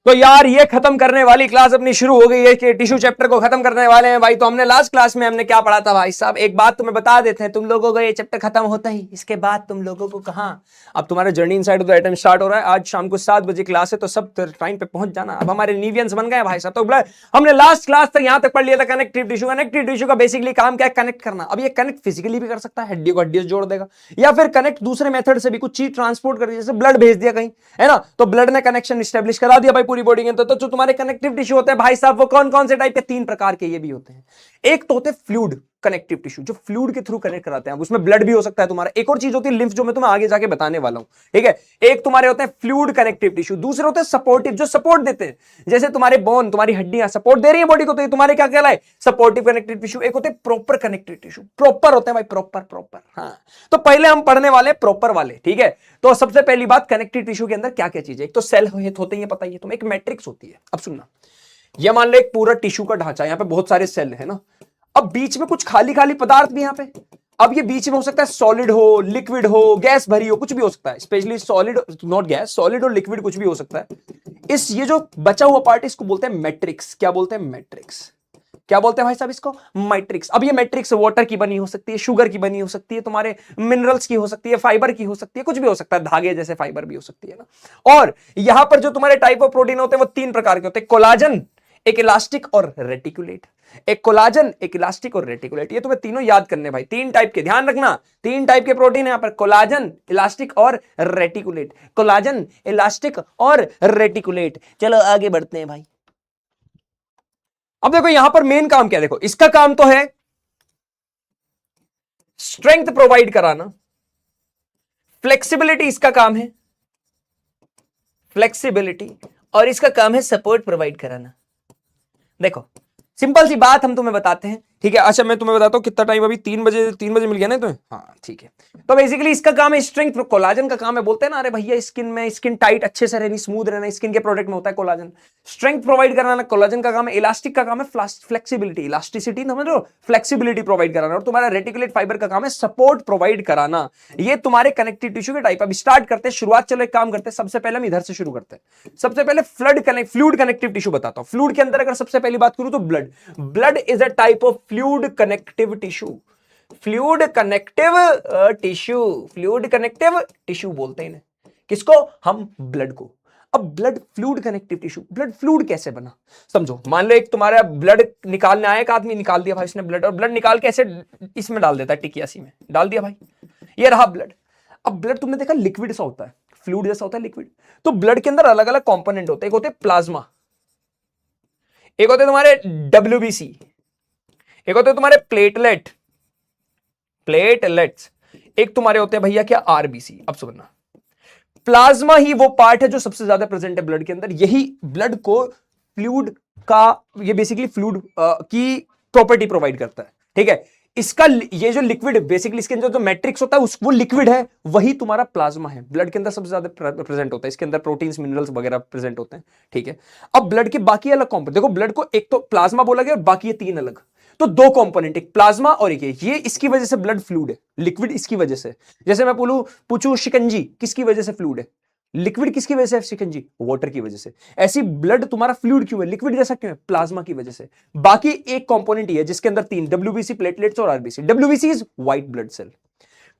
तो यार ये खत्म करने वाली क्लास अपनी शुरू हो गई है कि टिश्यू चैप्टर को खत्म करने वाले हैं भाई। तो हमने लास्ट क्लास में हमने क्या पढ़ा था भाई साहब, एक बात तुम्हें बता देते हैं, तुम लोगों को ये चैप्टर खत्म होता ही इसके बाद तुम लोगों को कहां, अब तुम्हारा journey inside of the atom start हो रहा है। आज शाम को 7 बजे क्लास है, तो सब टाइम पे पहुंच जाना। अब हमारे नीवियंस बन गए भाई साहब। तो हमने लास्ट क्लास तक यहां तक पढ़ लिया था कनेक्टिव टिश्यू। कनेक्टिव टिश्यू का बेसिकली काम क्या है, कनेक्ट करना। अब ये कनेक्ट फिजिकली भी कर सकता है, हड्डी को हड्डी से जोड़ देगा, या फिर कनेक्ट दूसरे मेथड से भी, कुछ चीज ट्रांसपोर्ट कर दी, जैसे ब्लड भेज दिया कहीं, है ना, तो ब्लड ने कनेक्शन स्टैब्लिश करा दिया भाई पूरी बॉडी के अंदर। तो तुम्हारे कनेक्टिव टिश्यू होते हैं भाई साहब, वो कौन कौन से टाइप के, 3 प्रकार के ये भी होते हैं। एक तो होते हैं फ्लूइड कनेक्टिव टिश्यू, जो फ्लूइड के थ्रू कनेक्ट कराते हैं, उसमें ब्लड भी हो सकता है तुम्हारा। एक और चीज होती है लिम्फ, जो मैं तुम्हें आगे जाके बताने वाला हूं, ठीक है। एक तुम्हारे होते हैं फ्लूइड कनेक्टिव टिश्यू, दूसरे होते हैं सपोर्टिव, जो सपोर्ट देते हैं, जैसे तुम्हारे बोन, तुम्हारी हड्डियां सपोर्ट दे रही है बॉडी को, तो ये तुम्हारे क्या कहलाए, सपोर्टिव कनेक्टिव टिश्यू। एक होते हैं प्रॉपर कनेक्टिव टिश्यू, प्रॉपर होते हैं भाई, प्रॉपर प्रॉपर। हाँ, तो पहले हम पढ़ने वाले प्रॉपर वाले, ठीक है। तो सबसे पहली बात, कनेक्टिव टिश्यू के अंदर क्या क्या चीज है। एक तो सेल होते हैं, पता ही है तुम्हें, एक मैट्रिक्स होती है। अब सुनना, यह मान लो एक पूरा टिश्यू का ढांचा, यहां पे बहुत सारे सेल है ना, अब बीच में कुछ खाली खाली पदार्थ भी यहां पे, अब ये बीच में हो सकता है सॉलिड हो, लिक्विड हो, गैस भरी हो, कुछ भी हो सकता है, specially solid, not gas, solid और लिक्विड कुछ भी हो सकता है। इस ये जो बचा हुआ पार्ट, इसको बोलते हैं मैट्रिक्स। क्या बोलते हैं, मैट्रिक्स। क्या बोलते हैं भाई साहब इसको, मैट्रिक्स। अब ये मैट्रिक्स वाटर की बनी हो सकती है, शुगर की बनी हो सकती है, तुम्हारे मिनरल्स की हो सकती है, फाइबर की हो सकती है, कुछ भी हो सकता है, धागे जैसे फाइबर भी हो सकती है ना। और यहां पर जो तुम्हारे टाइप ऑफ प्रोटीन होते हैं वो 3 प्रकार के होते हैं, कोलाजन, एक इलास्टिक और रेटिकुलेट। एक कोलाजन, एक इलास्टिक और रेटिकुलेट, ये तुम्हें तीनों याद करने भाई, 3 टाइप के, ध्यान रखना, 3 टाइप के प्रोटीन है यहां पर, कोलाजन, इलास्टिक और रेटिकुलेट। कोलाजन, इलास्टिक और रेटिकुलेट। चलो आगे बढ़ते हैं भाई। अब देखो यहां पर मेन काम क्या है, देखो इसका काम तो है स्ट्रेंथ प्रोवाइड कराना, फ्लेक्सिबिलिटी इसका काम है, फ्लेक्सिबिलिटी, और इसका काम है सपोर्ट प्रोवाइड कराना। देखो सिंपल सी बात हम तुम्हें बताते हैं, ठीक है। अच्छा मैं तुम्हें बताता हूं कितना टाइम, अभी 3 बजे मिल गया ना तुम्हें, हाँ ठीक है। तो बेसिकली इसका काम है स्ट्रेंथ, कोलाजन का काम है, बोलते हैं ना अरे भैया स्किन में, स्किन टाइट अच्छे से रहनी, स्मूथ रहना, स्किन के प्रोडक्ट में होता है कोलाजन। स्ट्रेंथ प्रोवाइड कराना कोलाजन का काम है। इलास्टिक का काम है फ्लेक्सिबिलिटी, इलास्टिसिटी समझ लो, फ्लेक्सिबिलिटी प्रोवाइड कराना। और तुम्हारा रेटिकुलेट फाइबर का काम है सपोर्ट प्रोवाइड कराना। ये तुम्हारे कनेक्टिव टिश्यू के टाइप। अब स्टार्ट करते हैं, शुरुआत, चलो एक काम करते हैं, सबसे पहले हम इधर से शुरू करते हैं। सबसे पहले फ्लूइड कनेक्टिव टिश्यू बताता हूं। फ्लूइड के अंदर अगर सबसे पहली बात करूं तो blood is a type of fluid connective tissue. Fluid connective tissue, fluid connective tissue बोलते हैं इन्हें, किसको, हम ब्लड को। अब blood fluid connective tissue, blood fluid कैसे बना, समझो। मान लो एक तुम्हारा ब्लड निकालने आया, एक आदमी निकाल दिया भाई इसने ब्लड, और ब्लड निकाल के ऐसे इसमें डाल देता है, टिकियासी में डाल दिया भाई, ये रहा ब्लड। अब ब्लड तुमने देखा लिक्विड सा होता है, फ्लूइड जैसा होता है, लिक्विड। तो ब्लड के अंदर अलग अलग कंपोनेंट होते हैं, एक होते हैं प्लाज्मा, एक होते तुम्हारे WBC, एक होते तुम्हारे प्लेटलेट्स, एक तुम्हारे होते हैं भैया क्या, RBC। अब सुनना, प्लाज्मा ही वो पार्ट है जो सबसे ज्यादा प्रेजेंट है ब्लड के अंदर। यही ब्लड को फ्लूइड का, ये बेसिकली फ्लूइड की प्रॉपर्टी प्रोवाइड करता है, ठीक है। इसका ये जो लिक्विड, बेसिकली इसके अंदर जो मैट्रिक्स होता है वो लिक्विड है, वही तुम्हारा प्लाज्मा है, ब्लड के अंदर सबसे ज्यादा प्रेजेंट होता है। इसके अंदर प्रोटीन्स, मिनरल्स वगैरह प्रेजेंट होते हैं, ठीक है। अब ब्लड के बाकी अलग कंपोनेंट देखो, ब्लड को एक तो प्लाज्मा बोला गया और बाकी ये 3 अलग, तो 2 कंपोनेंट, एक प्लाज्मा और एक ये इसकी वजह से ब्लड फ्लूइड है, लिक्विड इसकी वजह से। जैसे मैं पूछूं शिकंजी किसकी वजह से फ्लूइड है, लिक्विड किसकी वजह से है शिकंजी, वाटर की वजह से। ऐसी ब्लड तुम्हारा फ्लूइड क्यों है, लिक्विड जैसा क्यों है, प्लाज्मा की वजह से। बाकी एक कंपोनेंट ही है जिसके अंदर 3, WBC, प्लेटलेट्स और RBC। WBC is white blood cell,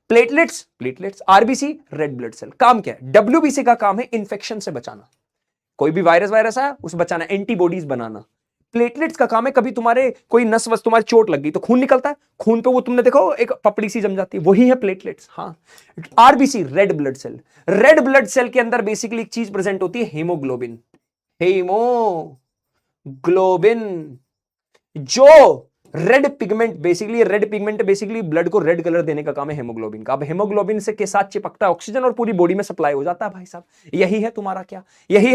platelets RBC red blood cell. काम क्या है, WBC का काम है इंफेक्शन से बचाना, कोई भी वायरस आया उसे बचाना, एंटीबॉडीज बनाना। प्लेटलेट्स का काम है, कभी तुम्हारे कोई नस वस तुम्हारी चोट लग गई तो खून निकलता है, खून पे वो तुमने देखो एक पपड़ी सी जम जाती है, वही है प्लेटलेट्स। हाँ, RBC red blood cell, red blood cell के अंदर बेसिकली एक चीज प्रेजेंट होती है, हीमोग्लोबिन। हीमोग्लोबिन जो रेड पिगमेंट, बेसिकली ब्लड को रेड कलर देने का काम है हीमोग्लोबिन का। अब हीमोग्लोबिन से के साथ चिपकता है ऑक्सीजन और पूरी बॉडी में सप्लाई हो जाता है भाई साहब। यही है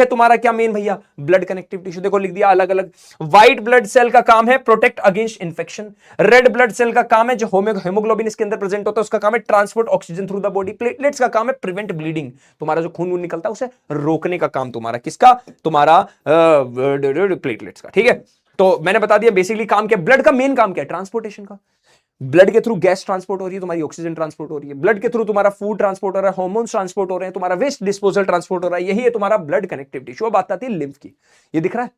तुम्हारा क्या मेन भैया, ब्लड कनेक्टिव टिश्यू। देखो लिख दिया अलग अलग। व्हाइट ब्लड सेल का काम है protect against infection, red blood cell का काम है जो हीमोग्लोबिन इसके अंदर प्रेजेंट होता है उसका काम है transport oxygen through the body, platelets का काम है प्रिवेंट ब्लीडिंग, तुम्हारा जो खून निकलता है उसे रोकने का काम तुम्हारा किसका, तुम्हारा प्लेटलेट्स का, ठीक है। तो मैंने बता दिया बेसिकली काम क्या, ब्लड का मेन काम क्या है, ट्रांसपोर्टेशन का। ब्लड के थ्रू गैस ट्रांसपोर्ट हो रही है, तुम्हारी ऑक्सीजन ट्रांसपोर्ट हो रही है, ब्लड के थ्रू तुम्हारा फूड ट्रांसपोर्ट हो रहा है, हार्मोन्स ट्रांसपोर्ट हो रहे हैं, तुम्हारा वेस्ट डिस्पोजल ट्रांसपोर्ट हो रहा है, यही है तुम्हारा ब्लड कनेक्टिव टिश्यू। अब बात आती है लिम्फ की। ये दिख रहा है,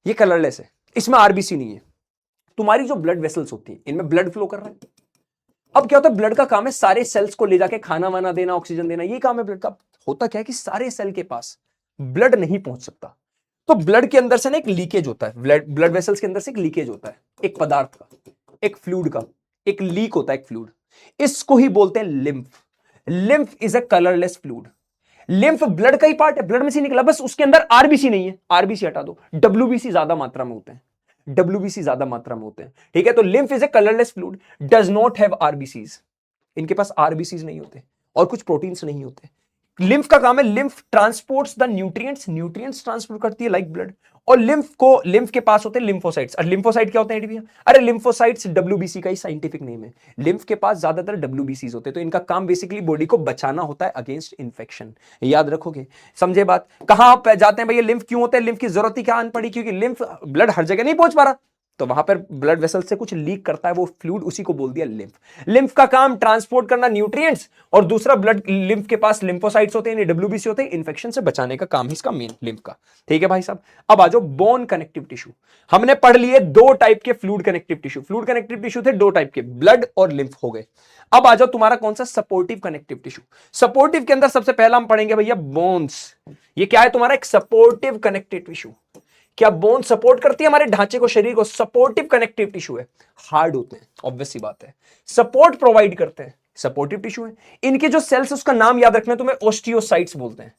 ये कलरलेस है, इसमें आरबीसी नहीं है। तुम्हारी जो ब्लड वेसल्स होती हैं इनमें ब्लड फ्लो कर रहा है। अब क्या होता है, ब्लड का काम है सारे सेल्स को ले जाके खाना वाना देना, ऑक्सीजन देना, ये काम है ब्लड का। होता क्या है कि सारे सेल के पास ब्लड नहीं पहुंच सकता, तो ब्लड के अंदर से ना एक लीकेज होता है, ब्लड वेसल्स के अंदर से एक लीकेज होता है, एक पदार्थ का, एक फ्लूइड का, एक लीक होता है, एक फ्लूइड। इसको ही बोलते हैं lymph. Lymph is a colourless fluid. Lymph blood का ही पार्ट है, ब्लड में से निकला, बस उसके अंदर आरबीसी नहीं है, आरबीसी हटा दो, डब्ल्यूबीसी ज्यादा मात्रा में होते हैं, डब्ल्यूबीसी ज्यादा मात्रा में होते हैं, ठीक है। तो lymph is a colourless fluid, does not have RBCs, इनके पास आरबीसीज नहीं होते और कुछ प्रोटीन्स नहीं होते। लिम्फ का काम है, lymph transports the nutrients, nutrients transport करती है लाइक ब्लड। और लिम्फ के पास होते हैं लिम्फोसाइट्स। और लिम्फोसाइट क्या होते हैं भैया? अरे लिम्फोसाइट्स डब्ल्यूबीसी का ही साइंटिफिक नेम है। लिम्फ के पास ज्यादातर डब्ल्यूबीसीज होते हैं, तो इनका काम बेसिकली बॉडी को बचाना होता है अगेंस्ट इंफेक्शन। याद रखोगे, समझे बात? कहां आप जाते हैं भैया, लिम्फ क्यों होते हैं, लिम्फ की जरूरत ही क्या आन पड़ी? क्योंकि लिम्फ ब्लड हर जगह नहीं पहुंच पा रहा, तो वहां पर ब्लड वेसल से कुछ लीक करता है वो फ्लूइड, उसी को बोल दिया लिम्फ। लिम्फ का काम ट्रांसपोर्ट करना न्यूट्रिएंट्स, और दूसरा ब्लड, लिम्फ के पास लिम्फोसाइट्स होते हैं, डब्ल्यूबीसी होते हैं, इन्फेक्शन से बचाने का काम है इसका मेन, लिम्फ का। ठीक है भाई साहब। अब आ जाओ बोन कनेक्टिव टिश्यू। हमने पढ़ लिए दो टाइप के fluid connective tissue. Fluid connective tissue थे दो टाइप के, ब्लड और लिम्फ हो गए। अब आ जाओ तुम्हारा कौन सा, सपोर्टिव कनेक्टिव टिश्यू। सपोर्टिव के अंदर सबसे पहला हम पढ़ेंगे भैया बोन्स। ये क्या है तुम्हारा, एक सपोर्टिव कनेक्टिव टिश्यू। क्या बोन सपोर्ट करती है हमारे ढांचे को, शरीर को? सपोर्टिव कनेक्टिव टिश्यू है, हार्ड होते हैं, ऑब्वियस सी बात है, सपोर्ट प्रोवाइड करते हैं, सपोर्टिव टिश्यू है। इनके जो सेल्स, उसका नाम याद रखना तुम्हें, ओस्टियोसाइट्स बोलते हैं।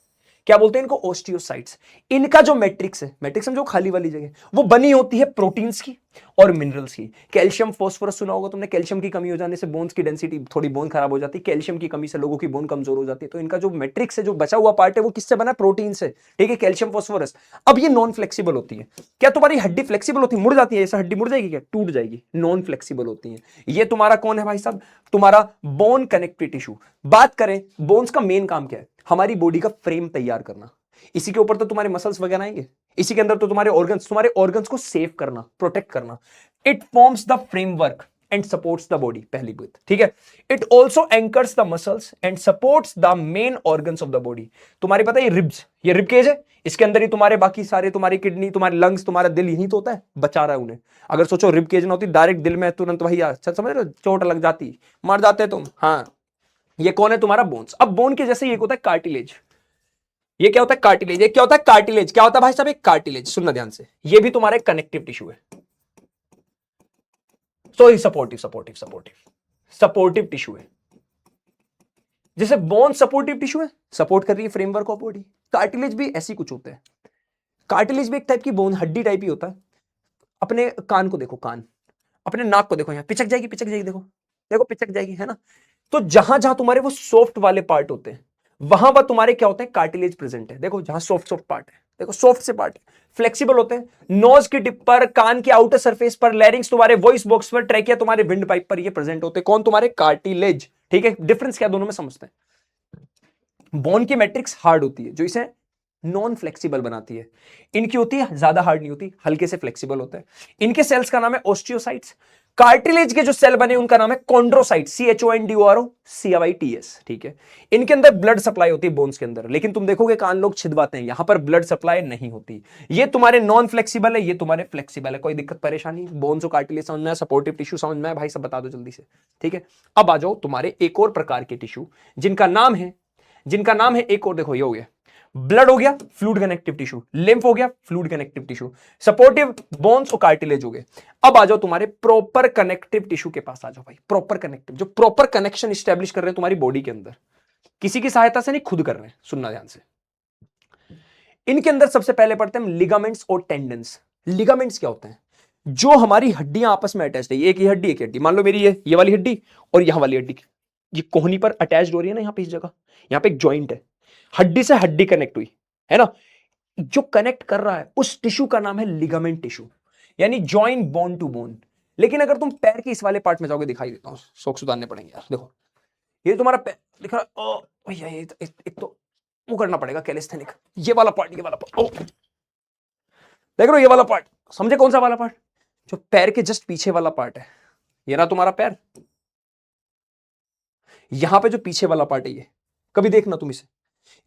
क्या बोलते हैं इनको? ओस्टियोसाइट्स। इनका जो मैट्रिक्स है, मैट्रिक्स समझो खाली वाली जगह, वो बनी होती है प्रोटीन्स की और मिनरल्स की। कैल्शियम फास्फोरस सुना होगा तुमने, कैल्शियम की कमी हो जाने से बोन्स की डेंसिटी, थोड़ी बोन खराब हो जाती है, कैल्शियम की कमी से लोगों की बोन कमजोर हो जाती है। तो इनका जो मैट्रिक्स है, जो बचा हुआ पार्ट है, वो किससे बना है? प्रोटीन से, ठीक है, कैल्शियम फास्फोरस। अब ये नॉन फ्लेक्सिबल होती है। क्या तुम्हारी हड्डी फ्लेक्सिबल होती है, मुड़ जाती है? ऐसा हड्डी मुड़ जाएगी क्या? टूट जाएगी। नॉन फ्लेक्सिबल होती है। ये तुम्हारा कौन है भाई साहब? तुम्हारा बोन कनेक्टिव टिश्यू। बात करें बोन्स का मेन काम क्या है, हमारी बॉडी का फ्रेम तैयार करना। इसी के ऊपर तो तुम्हारे मसल्स वगैरह आएंगे, इसी के अंदर तो तुम्हारे ऑर्गन्स को सेव करना, प्रोटेक्ट करना। It forms the framework and supports the body, पहली बात, ठीक है। It also anchors the muscles and supports the main organs of the body. तुम्हारे पता है ये रिब्स, ये रिब केज है, इसके अंदर ही तुम्हारे बाकी सारे, तुम्हारी किडनी, तुम्हारे लंग्स, तुम्हारा दिल यही तो होता है, बचा रहा है उन्हें। अगर सोचो रिब केज ना होती, डायरेक्ट दिल में तुरंत भैया समझ रहे हो, चोट लग जाती, मर जाते तुम। हाँ, ये कौन है? तुम्हारा बोन्स। अब बोन के जैसे ये होता है कार्टिलेज। ये क्या होता है? कार्टिलेज। ये क्या होता है? कार्टिलेज। क्या होता है भाई साहब? एक कार्टिलेज, सुनना ध्यान से, ये भी तुम्हारा एक कनेक्टिव टिश्यू है। सॉरी, सपोर्टिव टिश्यू है। जैसे बोन सपोर्टिव टिश्यू है, सपोर्ट कर रही है फ्रेमवर्क ऑफ बॉडी। कार्टिलेज भी ऐसी कुछ होते हैं। कार्टिलेज भी एक टाइप की बोन, हड्डी टाइप ही होता है। अपने कान को देखो, कान, अपने नाक को देखो, यहां पिचक जाएगी, देखो देखो, पिचक जाएगी, है ना? तो जहां जहां तुम्हारे वो सॉफ्ट वाले पार्ट होते हैं, वहां पर तुम्हारे क्या होते हैं? कार्टिलेज प्रेजेंट है। देखो जहां सॉफ्ट पार्ट है, देखो सॉफ्ट से पार्ट है, फ्लेक्सिबल होते हैं। नोज की टिप पर, कान के आउटर सरफेस पर, लैरिंग्स तुम्हारे वॉइस बॉक्स पर, ट्रैकिया तुम्हारे विंड पाइप पर, ये प्रेजेंट होते हैं। कौन? तुम्हारे कार्टिलेज, ठीक है। डिफरेंस क्या दोनों में समझते हैं। बोन की मैट्रिक्स हार्ड होती है, जो इसे नॉन फ्लेक्सिबल बनाती है। इनकी होती है ज्यादा हार्ड नहीं होती, हल्के से फ्लेक्सिबल होते हैं। इनके सेल्स का नाम है ओस्टियोसाइट्स। कार्टिलेज के जो सेल बने उनका नाम है कॉन्ड्रोसाइट, CHONDROCYTS, ठीक है। इनके अंदर ब्लड सप्लाई होती है बोन्स के अंदर, लेकिन तुम देखोगे कान लोग छिदवाते हैं, यहां पर ब्लड सप्लाई नहीं होती। ये तुम्हारे नॉन फ्लेक्सिबल है, ये तुम्हारे फ्लेक्सिबल है। कोई दिक्कत परेशानी? बोन्स और कार्टिलेज समझ में, सपोर्टिव टिश्यू समझ में भाई, सब बता दो जल्दी से, ठीक है। अब आ जाओ तुम्हारे एक और प्रकार के टिश्यू, जिनका नाम है एक और, देखो ये हो गया ब्लड, हो गया फ्लूइड कनेक्टिव टिश्यू, लिम्फ हो गया fluid connective tissue, supportive bones और कार्टिलेज हो गए। अब आ जाओ तुम्हारे प्रॉपर कनेक्टिव टिश्यू के पास आ जाओ भाई। प्रॉपर कनेक्टिव, जो प्रॉपर कनेक्शन स्टैब्लिश कर रहे हैं तुम्हारी बॉडी के अंदर, किसी की सहायता से नहीं, खुद कर रहे हैं। सुनना ध्यान से, इनके अंदर सबसे पहले पढ़ते हैं लिगामेंट्स और टेंडन्स। लिगामेंट्स क्या होते हैं? जो हमारी हड्डियां आपस में अटैच है, एक ही हड्डी, एक हड्डी, मान लो मेरी ये वाली हड्डी और यहां वाली हड्डी, ये कोहनी पर अटैच हो रही है ना, यहां पे इस जगह, यहां पे एक जॉइंट है, हड्डी से हड्डी कनेक्ट हुई है ना, जो कनेक्ट कर रहा है उस टिश्यू का नाम है लिगामेंट टिश्यू, यानी जॉइन बोन टू बोन। लेकिन अगर तुम पैर के इस वाले पार्ट में जाओगे, दिखाई देता हूं, सॉक्स उतारने पड़ेंगे यार, देखो ये तुम्हारा पैर दिख रहा है, ओ भैया ये एक तो वो करना पड़ेगा कैलिस्थेनिक, ये वाला पार्ट, ओ देख रहे हो ये वाला पार्ट, समझे कौन सा वाला पार्ट? जो पैर के जस्ट पीछे वाला पार्ट है, ये रहा तुम्हारा पैर, यहां पे जो पीछे वाला पार्ट है, ये कभी देखना तुम इसे,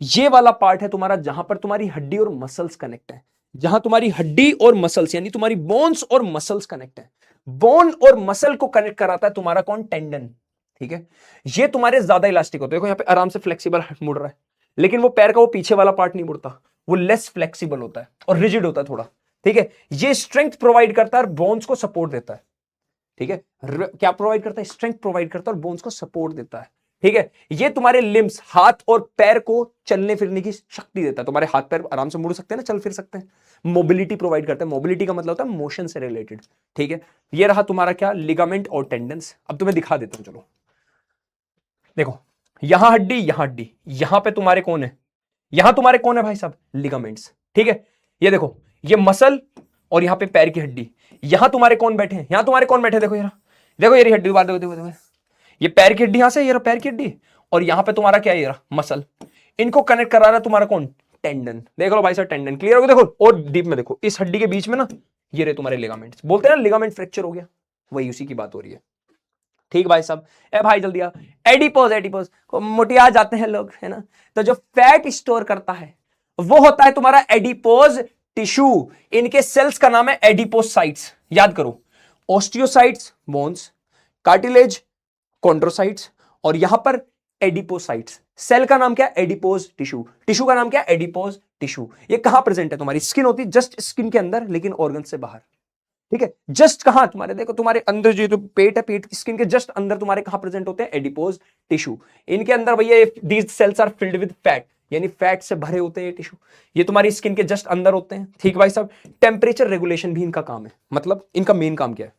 ये वाला पार्ट है तुम्हारा जहां पर तुम्हारी हड्डी और मसल्स कनेक्ट है, जहां तुम्हारी हड्डी और मसल्स यानी तुम्हारी बोन्स और मसल्स कनेक्ट है। बोन और मसल को कनेक्ट कराता है तुम्हारा कौन? टेंडन। ठीक है, ये तुम्हारे ज्यादा इलास्टिक होते हैं, देखो यहाँ पे आराम से फ्लेक्सिबल मुड़ रहा है, लेकिन वो पैर का वो पीछे वाला पार्ट नहीं मुड़ता, वो लेस फ्लेक्सिबल होता है और रिजिड होता है थोड़ा। ठीक है, ये स्ट्रेंथ प्रोवाइड करता है और बोन्स को सपोर्ट देता है। ठीक है, क्या प्रोवाइड करता है? स्ट्रेंथ प्रोवाइड करता है और बोन्स को सपोर्ट देता है। ठीक है, ये तुम्हारे लिम्स, हाथ और पैर को चलने फिरने की शक्ति देता है, तुम्हारे हाथ पैर आराम से मुड़ सकते हैं ना, चल फिर सकते हैं, मोबिलिटी प्रोवाइड करता है। मोबिलिटी का मतलब होता है मोशन से रिलेटेड। ठीक है, ये रहा तुम्हारा क्या? लिगामेंट और टेंडन्स। अब तुम्हें दिखा देता हूं, चलो देखो, यहां हड्डी, यहां हड्डी, यहां पे तुम्हारे कौन है? यहां तुम्हारे कौन है भाई साहब? लिगामेंट्स। ठीक है, ये देखो, ये मसल और यहां पे पैर की हड्डी, यहां तुम्हारे कौन बैठे हैं? यहां तुम्हारे कौन बैठे? देखो यार, देखो ये हड्डी, देखो देखो देखो, ये पैर की हड्डी, यहां से ये पैर की हड्डी, और यहां पे तुम्हारा क्या है? ये मसल। इनको कनेक्ट करा रहा है तुम्हारा कौन? टेंडन। देख लो भाई साहब, टेंडन क्लियर हो गया? देखो और डीप में देखो, इस हड्डी के बीच में ना ये रहे तुम्हारे लिगामेंट्स, बोलते हैं ना लिगामेंट फ्रैक्चर हो गया, वही उसी की बात हो रही है। ठीक भाई साहब, ए भाई जल्दी आ, एडिपोज, एडिपोज को मोटिया जाते हैं लोग, है ना, तो जो फैट स्टोर करता है वो होता है तुम्हारा एडिपोज टिश्यू। इनके सेल्स का नाम है एडिपोसाइट्स, याद करो, ओस्टियोसाइट्स बोन्स, कार्टिलेज कॉन्ड्रोसाइट्स, और यहां पर एडिपोसाइट्स। सेल का नाम क्या है? Adipose tissue. टिश्यू का नाम क्या है? Adipose tissue. ये कहां प्रेजेंट है? तुम्हारी स्किन होती है जस्ट स्किन के अंदर, लेकिन ऑर्गन से बाहर। ठीक है, जस्ट कहां? तुम्हारे देखो, तुम्हारे अंदर जो पेट है, पेट की स्किन के जस्ट अंदर तुम्हारे कहां प्रेजेंट होते हैं? Adipose tissue. इनके अंदर भैया these cells are filled with fat, यानी फैट से भरे होते हैं ये टिश्यू, ये तुम्हारी स्किन के जस्ट अंदर होते हैं। ठीक भाई साहब, टेम्परेचर रेगुलेशन भी इनका काम है, मतलब इनका मेन काम क्या है?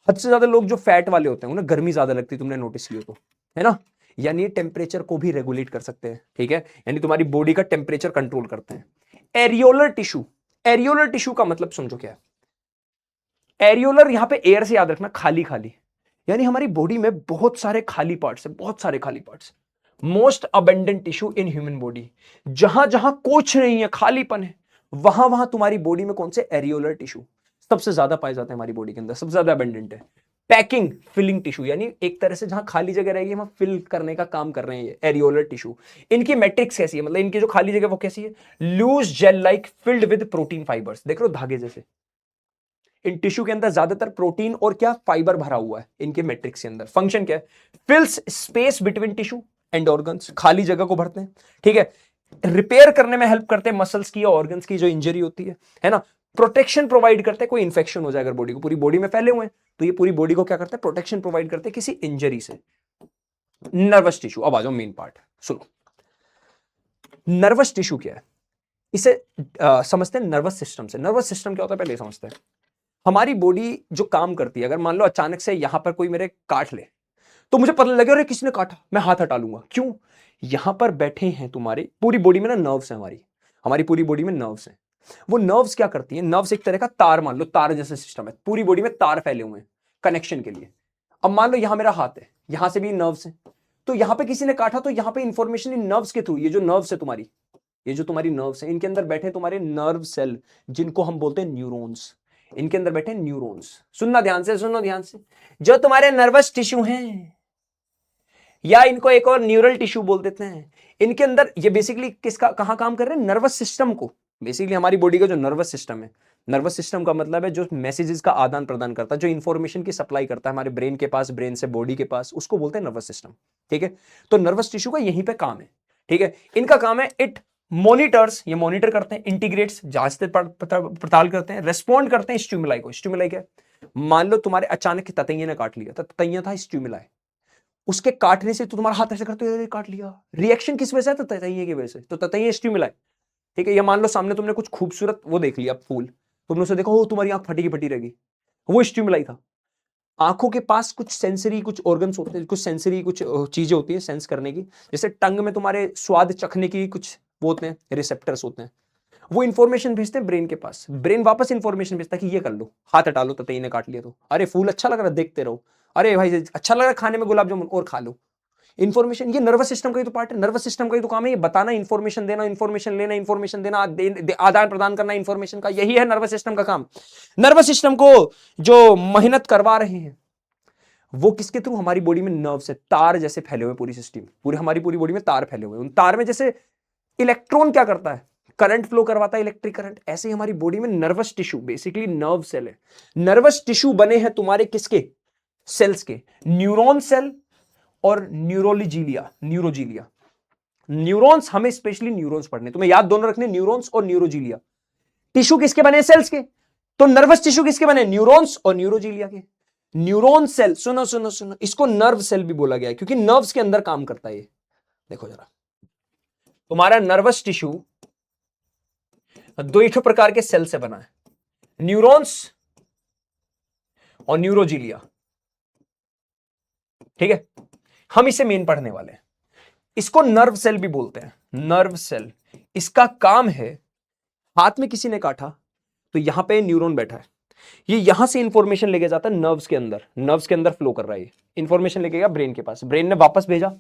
हद से ज्यादा लोग जो फैट वाले होते हैं उन्हें गर्मी ज्यादा लगती है, तुमने नोटिस किया तो, है ना, यानी टेम्परेचर को भी रेगुलेट कर सकते हैं। ठीक है, यानी तुम्हारी बॉडी का टेम्परेचर कंट्रोल करते हैं। एरियोलर टिश्यू, एरियोलर टिश्यू का मतलब समझो क्या है? एरियोलर यहां पे एयर से याद रखना, खाली खाली, यानी हमारी बॉडी में बहुत सारे खाली पार्ट्स है, बहुत सारे खाली parts. Most abundant tissue in human body, जहां जहां कुछ नहीं है, खालीपन है, वहां वहां तुम्हारी बॉडी में कौन से? एरियोलर टिश्यू सबसे ज्यादा पाए जाते हैं हमारी बॉडी के अंदर, सबसे ज्यादा अबेंडेंट है। पैकिंग फिलिंग टिश्यू, यानी एक तरह से जहां खाली जगह रहेगी वहां फिल करने का काम कर रहे हैं ये एरियोलर टिश्यू। इनकी मैट्रिक्स कैसी है? मतलब इनकी जो खाली जगह वो कैसी है? Loose gel like filled with protein fibres. देख लो धागे जैसे, इन टिश्यू के अंदर ज्यादातर प्रोटीन और क्या? फाइबर भरा हुआ है इनके मैट्रिक्स के अंदर। फंक्शन क्या है? Fills space between tissue and organs, खाली जगह को भरते हैं। ठीक है, रिपेयर करने में हेल्प करते हैं मसल्स की, ऑर्गन्स की जो इंजरी होती है ना, प्रोटेक्शन प्रोवाइड करते हैं, कोई इंफेक्शन हो जाए अगर बॉडी को, पूरी बॉडी में फैले हुए हैं तो ये पूरी बॉडी को क्या करते हैं? प्रोटेक्शन प्रोवाइड करते हैं किसी इंजरी से। नर्वस टिश्यू, अब आ जाओ मेन पार्ट, सुनो, नर्वस टिश्यू क्या है? इसे समझते हैं नर्वस सिस्टम से। नर्वस सिस्टम क्या होता है पहले समझते हैं। हमारी बॉडी जो काम करती है, अगर मान लो अचानक से यहां पर कोई मेरे काट ले, तो मुझे पता लगे अरे किसने काटा, मैं हाथ हटा लूंगा। क्यों? यहां पर बैठे हैं तुम्हारे पूरी बॉडी में ना नर्व्स है, हमारी हमारी पूरी बॉडी में नर्व्स हैं। वो नर्व्स क्या करती हैं? नर्व्स एक तरह का तार, मान लो तार जैसा सिस्टम है, पूरी बॉडी में तार फैले हुए हैं कनेक्शन के लिए। अब मान लो यहां मेरा हाथ है, यहां से भी नर्व्स है, तो यहां पे किसी ने काटा तो यहां पे इंफॉर्मेशन इन नर्व्स के थ्रू, ये जो नर्व्स है तुम्हारी, ये जो तुम्हारी नर्व्स है, इनके अंदर बैठे तुम्हारे नर्व सेल, जिनको हम बोलते हैं न्यूरॉन्स। इनके अंदर बैठे न्यूरॉन्स। सुनना ध्यान से, सुनो ध्यान से, जो तुम्हारे नर्वस टिश्यू हैं, या इनको एक और न्यूरल टिश्यू बोल देते हैं, इनके अंदर ये बेसिकली किसका, कहां काम कर रहे हैं? नर्वस सिस्टम को। बेसिकली हमारी बॉडी का जो नर्वस सिस्टम है, नर्वस सिस्टम का मतलब है जो मैसेजेस का आदान प्रदान करता है, जो इंफॉर्मेशन की सप्लाई करता है हमारे ब्रेन के पास, ब्रेन से बॉडी के पास, उसको बोलते हैं नर्वस सिस्टम। ठीक है, तो नर्वस टिश्यू का यहीं पे काम है। ठीक है, इनका काम है, इट मॉनिटर्स, ये मॉनिटर करते हैं, इंटीग्रेट्स, जांचते पड़ताल करते हैं, रेस्पॉन्ड करते हैं स्टिमुलाई को। स्टिमुलाई क्या? मान लो तुम्हारे अचानक ततैया ने काट लिया, ततैया था स्टिमुलाई, उसके काटने से तो तुम्हारा हाथ ऐसे करते हुए काट लिया, रिएक्शन किस वजह से? तो ततैया की वजह से, तो ततैया स्टिमुलाई। ठीक है, ये मान लो सामने तुमने कुछ खूबसूरत वो देख लिया फूल, तुमने उसे देखा, हो तुम्हारी आंख फटी की फटी रहेगी, वो स्टिमुलाई था। आंखों के पास कुछ सेंसरी, कुछ ऑर्गन्स होते हैं, कुछ सेंसरी, कुछ चीजें होती है सेंस करने की, जैसे टंग में तुम्हारे स्वाद चखने की कुछ वो होते हैं, रिसेप्टर्स होते हैं, वो इंफॉर्मेशन भेजते हैं ब्रेन के पास, ब्रेन वापस इंफॉर्मेशन भेजता है कि ये कर लो, हाथ हटा लो, ततैया ने काट लिया तो, अरे फूल अच्छा लग रहा है देखते रहो, अरे भाई अच्छा लग रहा है खाने में गुलाब जामुन और खा लो। इंफॉर्मेशन, ये नर्वस सिस्टम का ही तो पार्ट है, नर्वस सिस्टम का ही तो काम है ये बताना, इंफॉर्मेशन देना, इंफॉर्मेशन लेना, इंफॉर्मेशन देना, आदान प्रदान करना इंफॉर्मेशन का, यही है नर्वस सिस्टम का काम। नर्वस सिस्टम को जो मेहनत करवा रहे हैं वो किसके थ्रू? हमारी बॉडी में नर्व से तार जैसे फैले हुए, पूरी सिस्टम, पूरी हमारी पूरी बॉडी में तार फैले हुए। उन तार में जैसे इलेक्ट्रॉन क्या करता है? करंट फ्लो करवाता है, इलेक्ट्रिक करंट। ऐसे ही हमारी बॉडी में nervous tissue, basically nerve cell है। नर्वस टिश्यू बने हैं तुम्हारे किसके? सेल्स के, न्यूरॉन सेल और न्यूरोजीलिया, न्यूरोजीलिया। न्यूरॉन्स, हमें स्पेशली न्यूरॉन्स पढ़ने, तुम्हें याद दोनों रखने, न्यूरॉन्स और न्यूरोजीलिया। टिश्यू किसके बने? सेल्स के। तो नर्वस टिश्यू किसके बने? न्यूरॉन्स और न्यूरोजीलिया के। न्यूरॉन सेल, सुनो सुनो सुनो, इसको नर्व सेल भी बोला गया है क्योंकि नर्व्स के अंदर काम करता है ये। देखो जरा, तुम्हारा नर्वस टिश्यू दो ही प्रकार के सेल से बना है, न्यूरॉन्स और न्यूरोजीलिया। ठीक है, हम इसे मेन पढ़ने वाले हैं। इसको नर्व सेल भी बोलते हैं, नर्व सेल। इसका काम है, हाथ में किसी ने काटा तो यहां पे न्यूरॉन बैठा है, ये यहां से इंफॉर्मेशन लेके जाता है नर्व्स के अंदर, नर्व्स के अंदर फ्लो कर रहा है ये इंफॉर्मेशन लेके गया ब्रेन के पास, ब्रेन ने वापस भेजा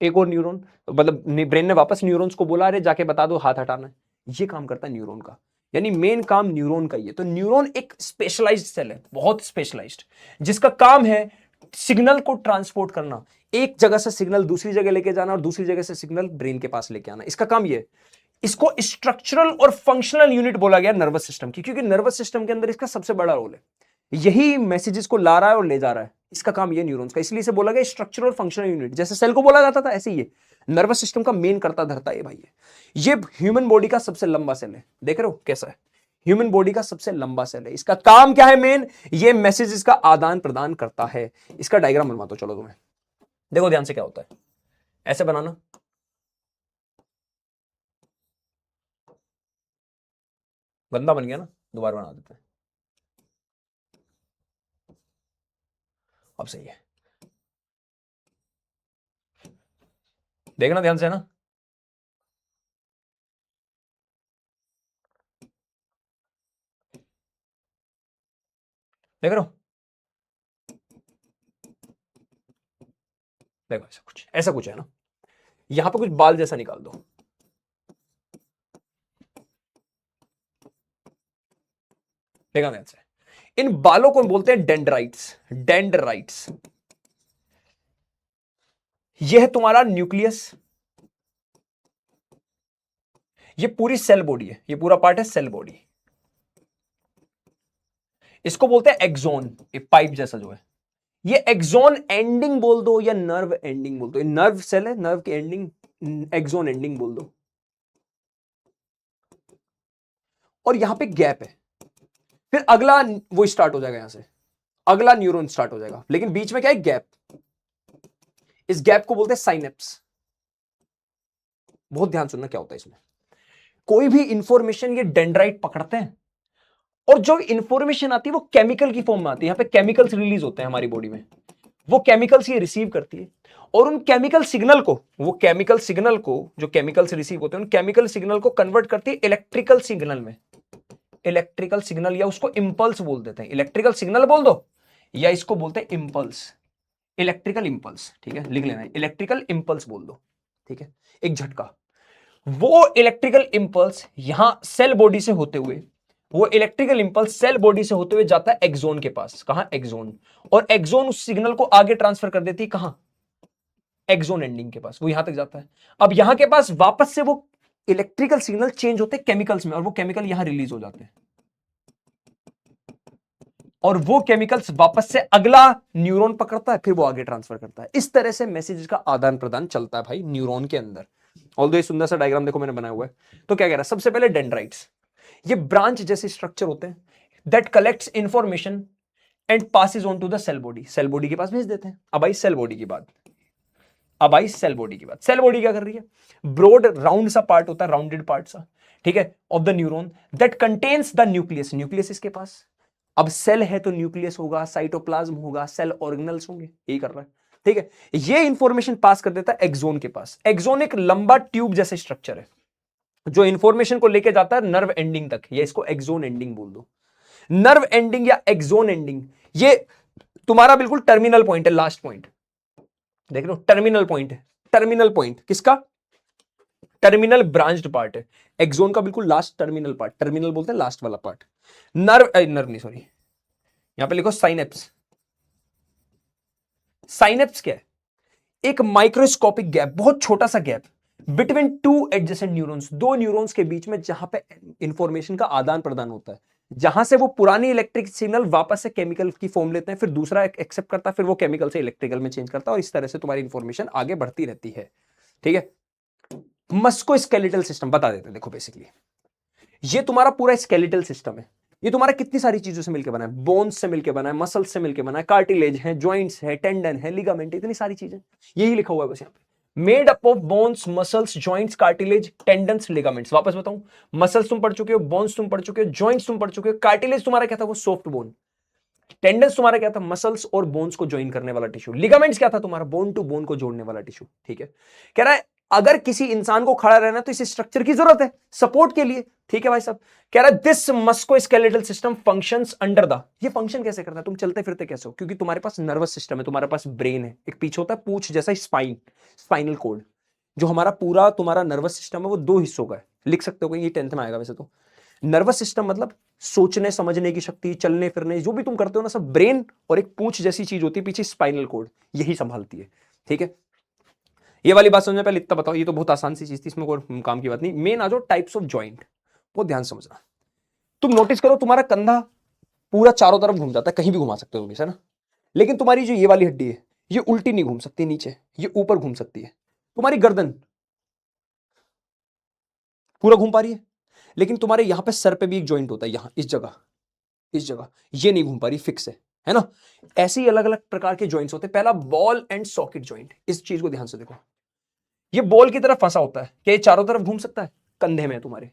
एक और न्यूरॉन, मतलब ब्रेन ने वापस न्यूरॉन्स को बोला अरे जाके बता दो हाथ हटाना है। ये काम करता है न्यूरॉन का, यानी मेन काम न्यूरॉन का ही है। तो न्यूरॉन एक स्पेशलाइज्ड सेल है, बहुत स्पेशलाइज्ड, जिसका काम है सिग्नल को ट्रांसपोर्ट करना, एक जगह से सिग्नल दूसरी जगह लेके जाना और दूसरी जगह से सिग्नल ब्रेन के पास लेके आना, इसका काम ये है। इसको स्ट्रक्चरल और फंक्शनल यूनिट बोला गया नर्वस सिस्टम की, क्योंकि नर्वस सिस्टम के अंदर इसका सबसे बड़ा रोल है, यही मैसेजेस को ला रहा है और ले जा रहा है, इसका काम ये न्यूरॉन्स का, इसलिए इसे बोला गया स्ट्रक्चरल और फंक्शनल यूनिट। जैसे सेल को बोला जाता था ऐसे ही नर्वस सिस्टम का मेन करता धरता है भाई। ये ह्यूमन बॉडी का सबसे लंबा सेल है, देख रहे हो कैसा है, ह्यूमन बॉडी का सबसे लंबा सेल है। इसका काम क्या है मेन? ये मैसेजेस का आदान प्रदान करता है। इसका डायग्राम बनवाता हूं, चलो तुम्हें देखो ध्यान से क्या होता है, ऐसे बनाना, गंदा बन गया ना, दोबारा बना देते हैं, अब सही है, देखना ध्यान से, है ना। देख रहे हो, देखो ऐसा कुछ है ना, यहां पे कुछ बाल जैसा निकाल दो, देखा ध्यान से, इन बालों को बोलते हैं डेंड्राइट्स, डेंड्राइट्स। यह है तुम्हारा न्यूक्लियस, ये पूरी सेल बॉडी है, ये पूरा पार्ट है सेल बॉडी। इसको बोलते हैं एक्सोन, ये पाइप जैसा जो है, ये एक्सोन एंडिंग बोल दो या नर्व एंडिंग बोल दो, ये नर्व सेल है, नर्व की एंडिंग एक्सोन एंडिंग बोल दो। और यहां पे गैप है, फिर अगला वो स्टार्ट हो जाएगा, यहां से अगला न्यूरॉन स्टार्ट हो जाएगा, लेकिन बीच में क्या है? गैप। इस गैप को बोलते हैं साइनेप्स। बहुत ध्यान सुनना क्या होता है इसमें, कोई भी इंफॉर्मेशन ये डेंड्राइट पकड़ते हैं और जो इंफॉर्मेशन आती है वो केमिकल की फॉर्म में आती है, यहां पे केमिकल्स रिलीज होते हैं हमारी बॉडी में, वो केमिकल्स ये रिसीव करती है और उन केमिकल सिग्नल को, वो केमिकल सिग्नल को, जो केमिकल्स रिसीव होते हैं उन केमिकल सिग्नल को कन्वर्ट करती है इलेक्ट्रिकल सिग्नल में, इलेक्ट्रिकल सिग्नल, या उसको इंपल्स बोल देते हैं, इलेक्ट्रिकल सिग्नल बोल दो या इसको बोलते हैं इंपल्स, इलेक्ट्रिकल इंपल्स। ठीक है, लिख लेना है, इलेक्ट्रिकल इंपल्स बोल दो। ठीक है, एक झटका, वो इलेक्ट्रिकल इंपल्स यहां सेल बॉडी से होते हुए, वो इलेक्ट्रिकल इंपल्स सेल बॉडी से होते हुए जाता है एक्सोन के पास, कहां? एक्सोन। और एक्सोन उस सिग्नल को आगे ट्रांसफर कर देती है, कहां? एक्सोन एंडिंग के पास, वो यहां तक जाता है। अब यहां के पास वापस से वो इलेक्ट्रिकल सिग्नल चेंज होते हैं केमिकल्स में, और वो केमिकल यहां रिलीज हो जाते हैं, और वो केमिकल्स वापस से अगला न्यूरॉन पकड़ता है, फिर वो आगे ट्रांसफर करता है। इस तरह से मैसेज का आदान प्रदान चलता है भाई न्यूरॉन के अंदर। ऑल्दो ये सुंदर सा डायग्राम देखो मैंने बनाया हुआ है। तो क्या कह रहा है, सबसे पहले डेंड्राइट्स, ये ब्रांच जैसे स्ट्रक्चर होते हैं that collects information and passes on to the cell body, cell body के पास भेज देते हैं। अब आई सेल बॉडी की बात, अब आई सेल बॉडी की बात। सेल बॉडी क्या कर रही है? ब्रॉड राउंड सा पार्ट होता है, राउंडेड पार्ट सा, ठीक है, of the neuron that contains the nucleus, nucleus इसके पास। अब सेल है तो न्यूक्लियस होगा, साइटोप्लाज्म होगा, सेल ऑर्गेनल्स होंगे, यही कर रहा है। ठीक है, ये इंफॉर्मेशन पास कर देता है एक्सोन के पास। एक्सोन एक लंबा ट्यूब जैसे स्ट्रक्चर है जो इंफॉर्मेशन को लेके जाता है नर्व एंडिंग तक, या इसको एक्सोन एंडिंग बोल दो। नर्व एंडिंग या एक्सोन एंडिंग, ये तुम्हारा बिल्कुल टर्मिनल पॉइंट है, लास्ट पॉइंट देख लो, टर्मिनल पॉइंट है। टर्मिनल पॉइंट किसका? टर्मिनल ब्रांच्ड पार्ट है एक्सोन का, बिल्कुल लास्ट टर्मिनल पार्ट, टर्मिनल बोलते हैं लास्ट वाला पार्ट। नर्व नहीं सॉरी, यहां पे लिखो साइनेप्स, साइनेप्स क्या है? एक माइक्रोस्कोपिक गैप, बहुत छोटा सा gap between two adjacent neurons, दो न्यूरॉन्स के बीच में, जहां पे इंफॉर्मेशन का आदान प्रदान होता है, जहां से वो पुरानी इलेक्ट्रिक सिग्नल वापस से केमिकल की फॉर्म लेते हैं, फिर दूसरा एक्सेप्ट करता है, फिर वो केमिकल से इलेक्ट्रिकल में चेंज करता है, और इस तरह से तुम्हारी इंफॉर्मेशन आगे बढ़ती रहती है। ठीक है, मस्कुलोस्केलेटल सिस्टम बता देते हैं। देखो बेसिकली ये तुम्हारा पूरा स्केलेटल सिस्टम है। ये तुम्हारा कितनी सारी चीजों से मिलकर बना है, बोन्स से मिलकर बना है, मसल्स से मिलकर बना है, कार्टिलेज है, जॉइंट्स है, टेंडन है, लिगामेंट, इतनी सारी चीजें, यही लिखा हुआ है बस यहाँ पे, made up of bones, muscles, joints, cartilage, tendons, ligaments. वापस बताऊं, मसल्स तुम पढ़ चुके हो, बोन्स तुम पढ़ चुके हो, जॉइंट्स तुम पढ़ चुके हो, कार्टिलेज तुम्हारा क्या था, वो सॉफ्ट बोन, टेंडन्स तुम्हारा क्या था, मसल्स और बोन्स को ज्वाइन करने वाला टिश्यू, लिगामेंट्स क्या था तुम्हारा, बोन टू बोन को जोड़ने वाला टिश्यू। ठीक है, कह रहा है अगर किसी इंसान को खड़ा रहना तो इस स्ट्रक्चर की जरूरत है सपोर्ट के लिए। ठीक है भाई साहब, कह रहा है this musculoskeletal system functions under the, ये फंक्शन कैसे करता है, तुम चलते फिरते कैसे हो, क्योंकि तुम्हारे पास नर्वस सिस्टम है, तुम्हारे पास ब्रेन है, एक पीछे होता है पूंछ जैसा स्पाइन, स्पाइनल कोड, जो हमारा पूरा तुम्हारा नर्वस सिस्टम है वो दो हिस्सों का है, लिख सकते हो, ये 10th में आएगा वैसे तो। नर्वस सिस्टम मतलब सोचने समझने की शक्ति, चलने फिरने, जो भी तुम करते हो ना सब ब्रेन, और एक पूंछ जैसी चीज होती है पीछे स्पाइनल कोड, यही संभालती है। ठीक है, ये वाली बात समझने पहले इतना बताओ, ये तो बहुत आसान सी चीज थी, इसमें कोई काम की बात नहीं। मेन आ जाओ टाइप्स ऑफ जॉइंट, बहुत ध्यान समझना। तुम नोटिस करो तुम्हारा कंधा पूरा चारों तरफ घूम जाता है, कहीं भी घुमा सकते हो है ना, लेकिन तुम्हारी जो ये वाली हड्डी है ये उल्टी नहीं घूम सकती नीचे, ये ऊपर घूम सकती है। तुम्हारी गर्दन पूरा घूम पा रही है, लेकिन तुम्हारे यहां पे सर पे भी एक जॉइंट होता है, यहां इस जगह, इस जगह ये नहीं घूम पा रही, फिक्स है ना। ऐसे ही अलग अलग प्रकार के जॉइंट्स होते हैं। पहला बॉल एंड सॉकेट जॉइंट, इस चीज को ध्यान से देखो, ये बॉल की तरफ फंसा होता है, क्या ये चारों तरफ घूम सकता है, कंधे में तुम्हारे।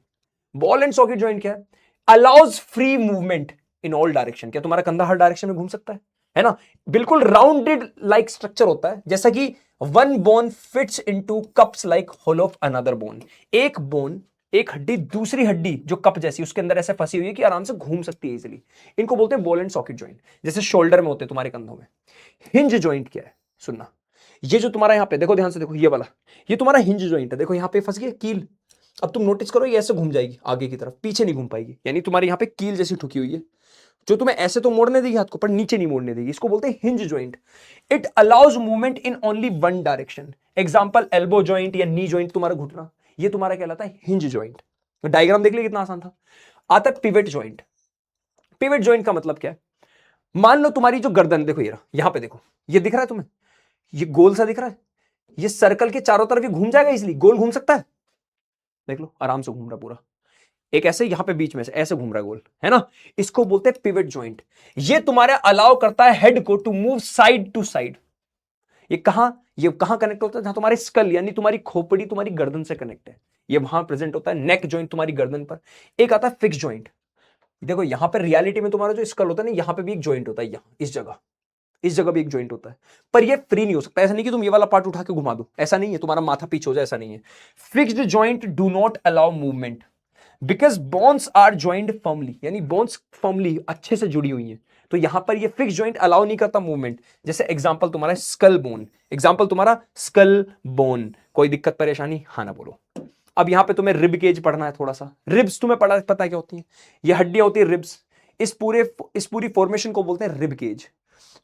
बॉल एंड सॉकेट जॉइंट क्या है, allows free movement in all direction, क्या तुम्हारा कंधा हर डायरेक्शन में घूम सकता है ना। बिल्कुल राउंडेड लाइक स्ट्रक्चर होता है, जैसा कि one bone fits into cups like hole of another bone, एक बोन, एक हड्डी दूसरी हड्डी जो कप जैसी उसके अंदर ऐसे फंसी हुई है कि आराम से घूम सकती है इजीली, इनको बोलते हैं बॉल एंड सॉकेट जॉइंट, जैसे शोल्डर में होते हैं तुम्हारे कंधों में। हिंज जॉइंट क्या है, सुनना, ये जो तुम्हारा यहां पे देखो ध्यान से देखो, ये वाला, ये तुम्हारा हिंज जॉइंट है, देखो यहां पे फंस गई कील, अब तुम नोटिस करो ये ऐसे घूम जाएगी आगे की तरफ, पीछे नहीं घूम पाएगी, यानी तुम्हारे यहां पे कील जैसी ठुकी हुई है, जो तुम्हें ऐसे तो मोड़ने देगी हाथ को पर नीचे नहीं मोड़ने देगी, इसको बोलते हैं hinge joint. It allows movement in only one direction, example elbow joint या नी जॉइंट, तुम्हारा घुटना, ये तुम्हारा कहलाता है हिंज जॉइंट। डायग्राम देख लिया कितना आसान था। आता है पिवट जॉइंट। पिवट जॉइंट का मतलब क्या है, मान लो तुम्हारी जो गर्दन देखो, ये रहा, यहां पे देखो, ये दिख रहा है तुम्हें, ये गोल सा दिख रहा है, ये सर्कल के चारों तरफ ये घूम जाएगा, इसलिए गोल घूम सकता है, देख लो आराम से घूम रहा पूरा, एक ऐसे यहां पे बीच में से ऐसे घूम रहा है गोल, है ना, इसको बोलते हैं पिवट जॉइंट। ये तुम्हारे अलाउ करता है हेड को to move side to side. ये कहां कनेक्ट होता है, जहां तुम्हारे स्कल यानी तुम्हारी खोपड़ी तुम्हारी गर्दन से कनेक्ट है, ये वहां प्रेजेंट होता है। नेक जॉइंट तुम्हारी गर्दन पर। एक आता है फिक्स जॉइंट, देखो यहां पर रियलिटी में तुम्हारा जो स्कल होता है ना, यहां पे भी एक जॉइंट होता है, यहां इस जगह भी एक जॉइंट होता है, पर ये फ्री नहीं हो सकता। ऐसा नहीं कि तुम ये वाला पार्ट उठा के घुमा दो, ऐसा नहीं है, तुम्हारा माथा पीछे हो जाए, ऐसा नहीं है। Fixed joint do not allow movement because bones are joint firmly, यानी बोन्स फर्मली अच्छे से जुड़ी हुई हैं, तो यहां पर ये फिक्स जॉइंट अलाउ नहीं करता मूवमेंट। जैसे एग्जांपल तुम्हारा स्कल बोन, एग्जांपल तुम्हारा स्कल बोन, कोई दिक्कत परेशानी हाँ ना बोलो। अब यहां पे तुम्हें रिब केज पढ़ना है थोड़ा सा। रिब्स तुम्हें पता क्या होती है, ये हड्डियां होती है रिब्स, इस पूरी फॉर्मेशन को बोलते हैं रिब केज।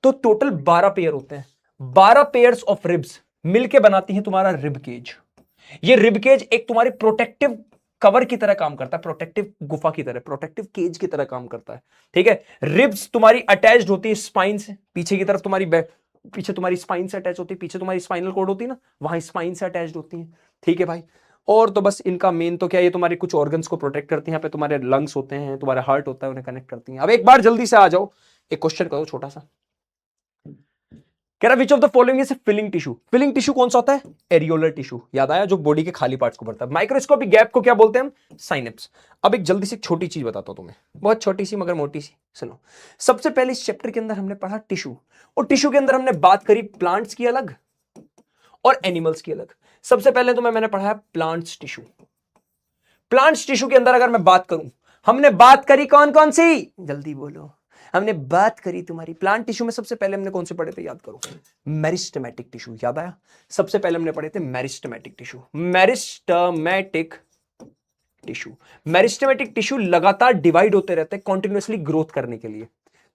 तो टोटल 12 पेयर होते हैं, 12 पेयर्स ऑफ रिब्स मिलके बनाती हैं तुम्हारा रिब केज। ये रिब केज एक तुम्हारी प्रोटेक्टिव कवर की तरह काम करता है, प्रोटेक्टिव गुफा की तरह, प्रोटेक्टिव केज की तरह काम करता है। ठीक है, रिब्स तुम्हारी अटैच्ड होती है स्पाइन से, पीछे की तरफ तुम्हारी पीछे तुम्हारी स्पाइन से अटैच होती है, पीछे तुम्हारी स्पाइनल कॉर्ड होती है ना, वहां स्पाइन से अटैच्ड होती है। ठीक है भाई, और तो बस इनका मेन तो क्या, ये तुम्हारे कुछ ऑर्गन्स को प्रोटेक्ट करती हैं, यहाँ पे तुम्हारे लंग्स होते हैं, तुम्हारा हार्ट होता है, उन्हें कनेक्ट करती हैं। अब एक बार जल्दी से आ जाओ, एक क्वेश्चन करो छोटा सा, कह रहा which of the following is filling tissue. Filling tissue कौन सा होता है, एरियोलर टिश्यू, याद आया, जो बॉडी के खाली पार्ट्स को भरता है। माइक्रोस्कोपिक गैप को क्या बोलते हैं हम, साइनेप्स। अब एक जल्दी से छोटी चीज बताता हूं तुम्हें, बहुत छोटी सी मगर मोटी सी, सुनो। सबसे पहले इस चैप्टर के अंदर हमने पढ़ा टिश्यू, और टिश्यू के अंदर हमने बात करी प्लांट्स की अलग और एनिमल्स की अलग। सबसे पहले तो मैंने पढ़ा है प्लांट्स टिश्यू। प्लांट्स टिश्यू के अंदर अगर मैं बात करूं, हमने बात करी कौन कौन सी, जल्दी बोलो, हमने बात करी तुम्हारी प्लांट टिश्यू में। सबसे पहले हमने कौन से पढ़े थे, याद करो, मेरिस्टेमेटिक टिश्यू, याद आया, सबसे पहले हमने पढ़े थे meristematic tissue. Meristematic tissue, meristematic tissue लगातार डिवाइड होते रहते हैं कॉन्टिन्यूअसली ग्रोथ करने के लिए।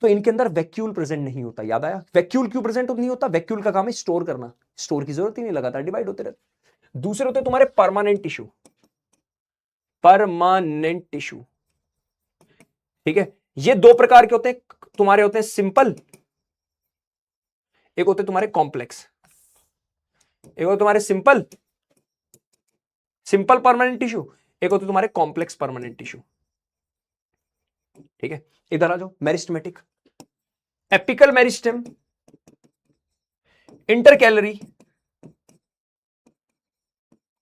तो इनके अंदर वैक्यूल प्रेजेंट नहीं होता। याद आया? वैक्यूल क्यों प्रेजेंट नहीं होता? वैक्यूल का काम है स्टोर करना, स्टोर की जरूरत ही नहीं, लगातार डिवाइड होते रहते। दूसरे होते तुम्हारे परमानेंट टिश्यू, परमानेंट टिश्यू, ठीक है। ये दो प्रकार के होते हैं तुम्हारे, होते हैं सिंपल, एक होते तुम्हारे कॉम्प्लेक्स। एक होते तुम्हारे सिंपल, सिंपल परमानेंट टिश्यू, एक होते तुम्हारे कॉम्प्लेक्स परमानेंट टिश्यू, ठीक है। इधर आ जाओ, मेरिस्टेमेटिक, एपिकल मेरिस्टेम, इंटरकैलरी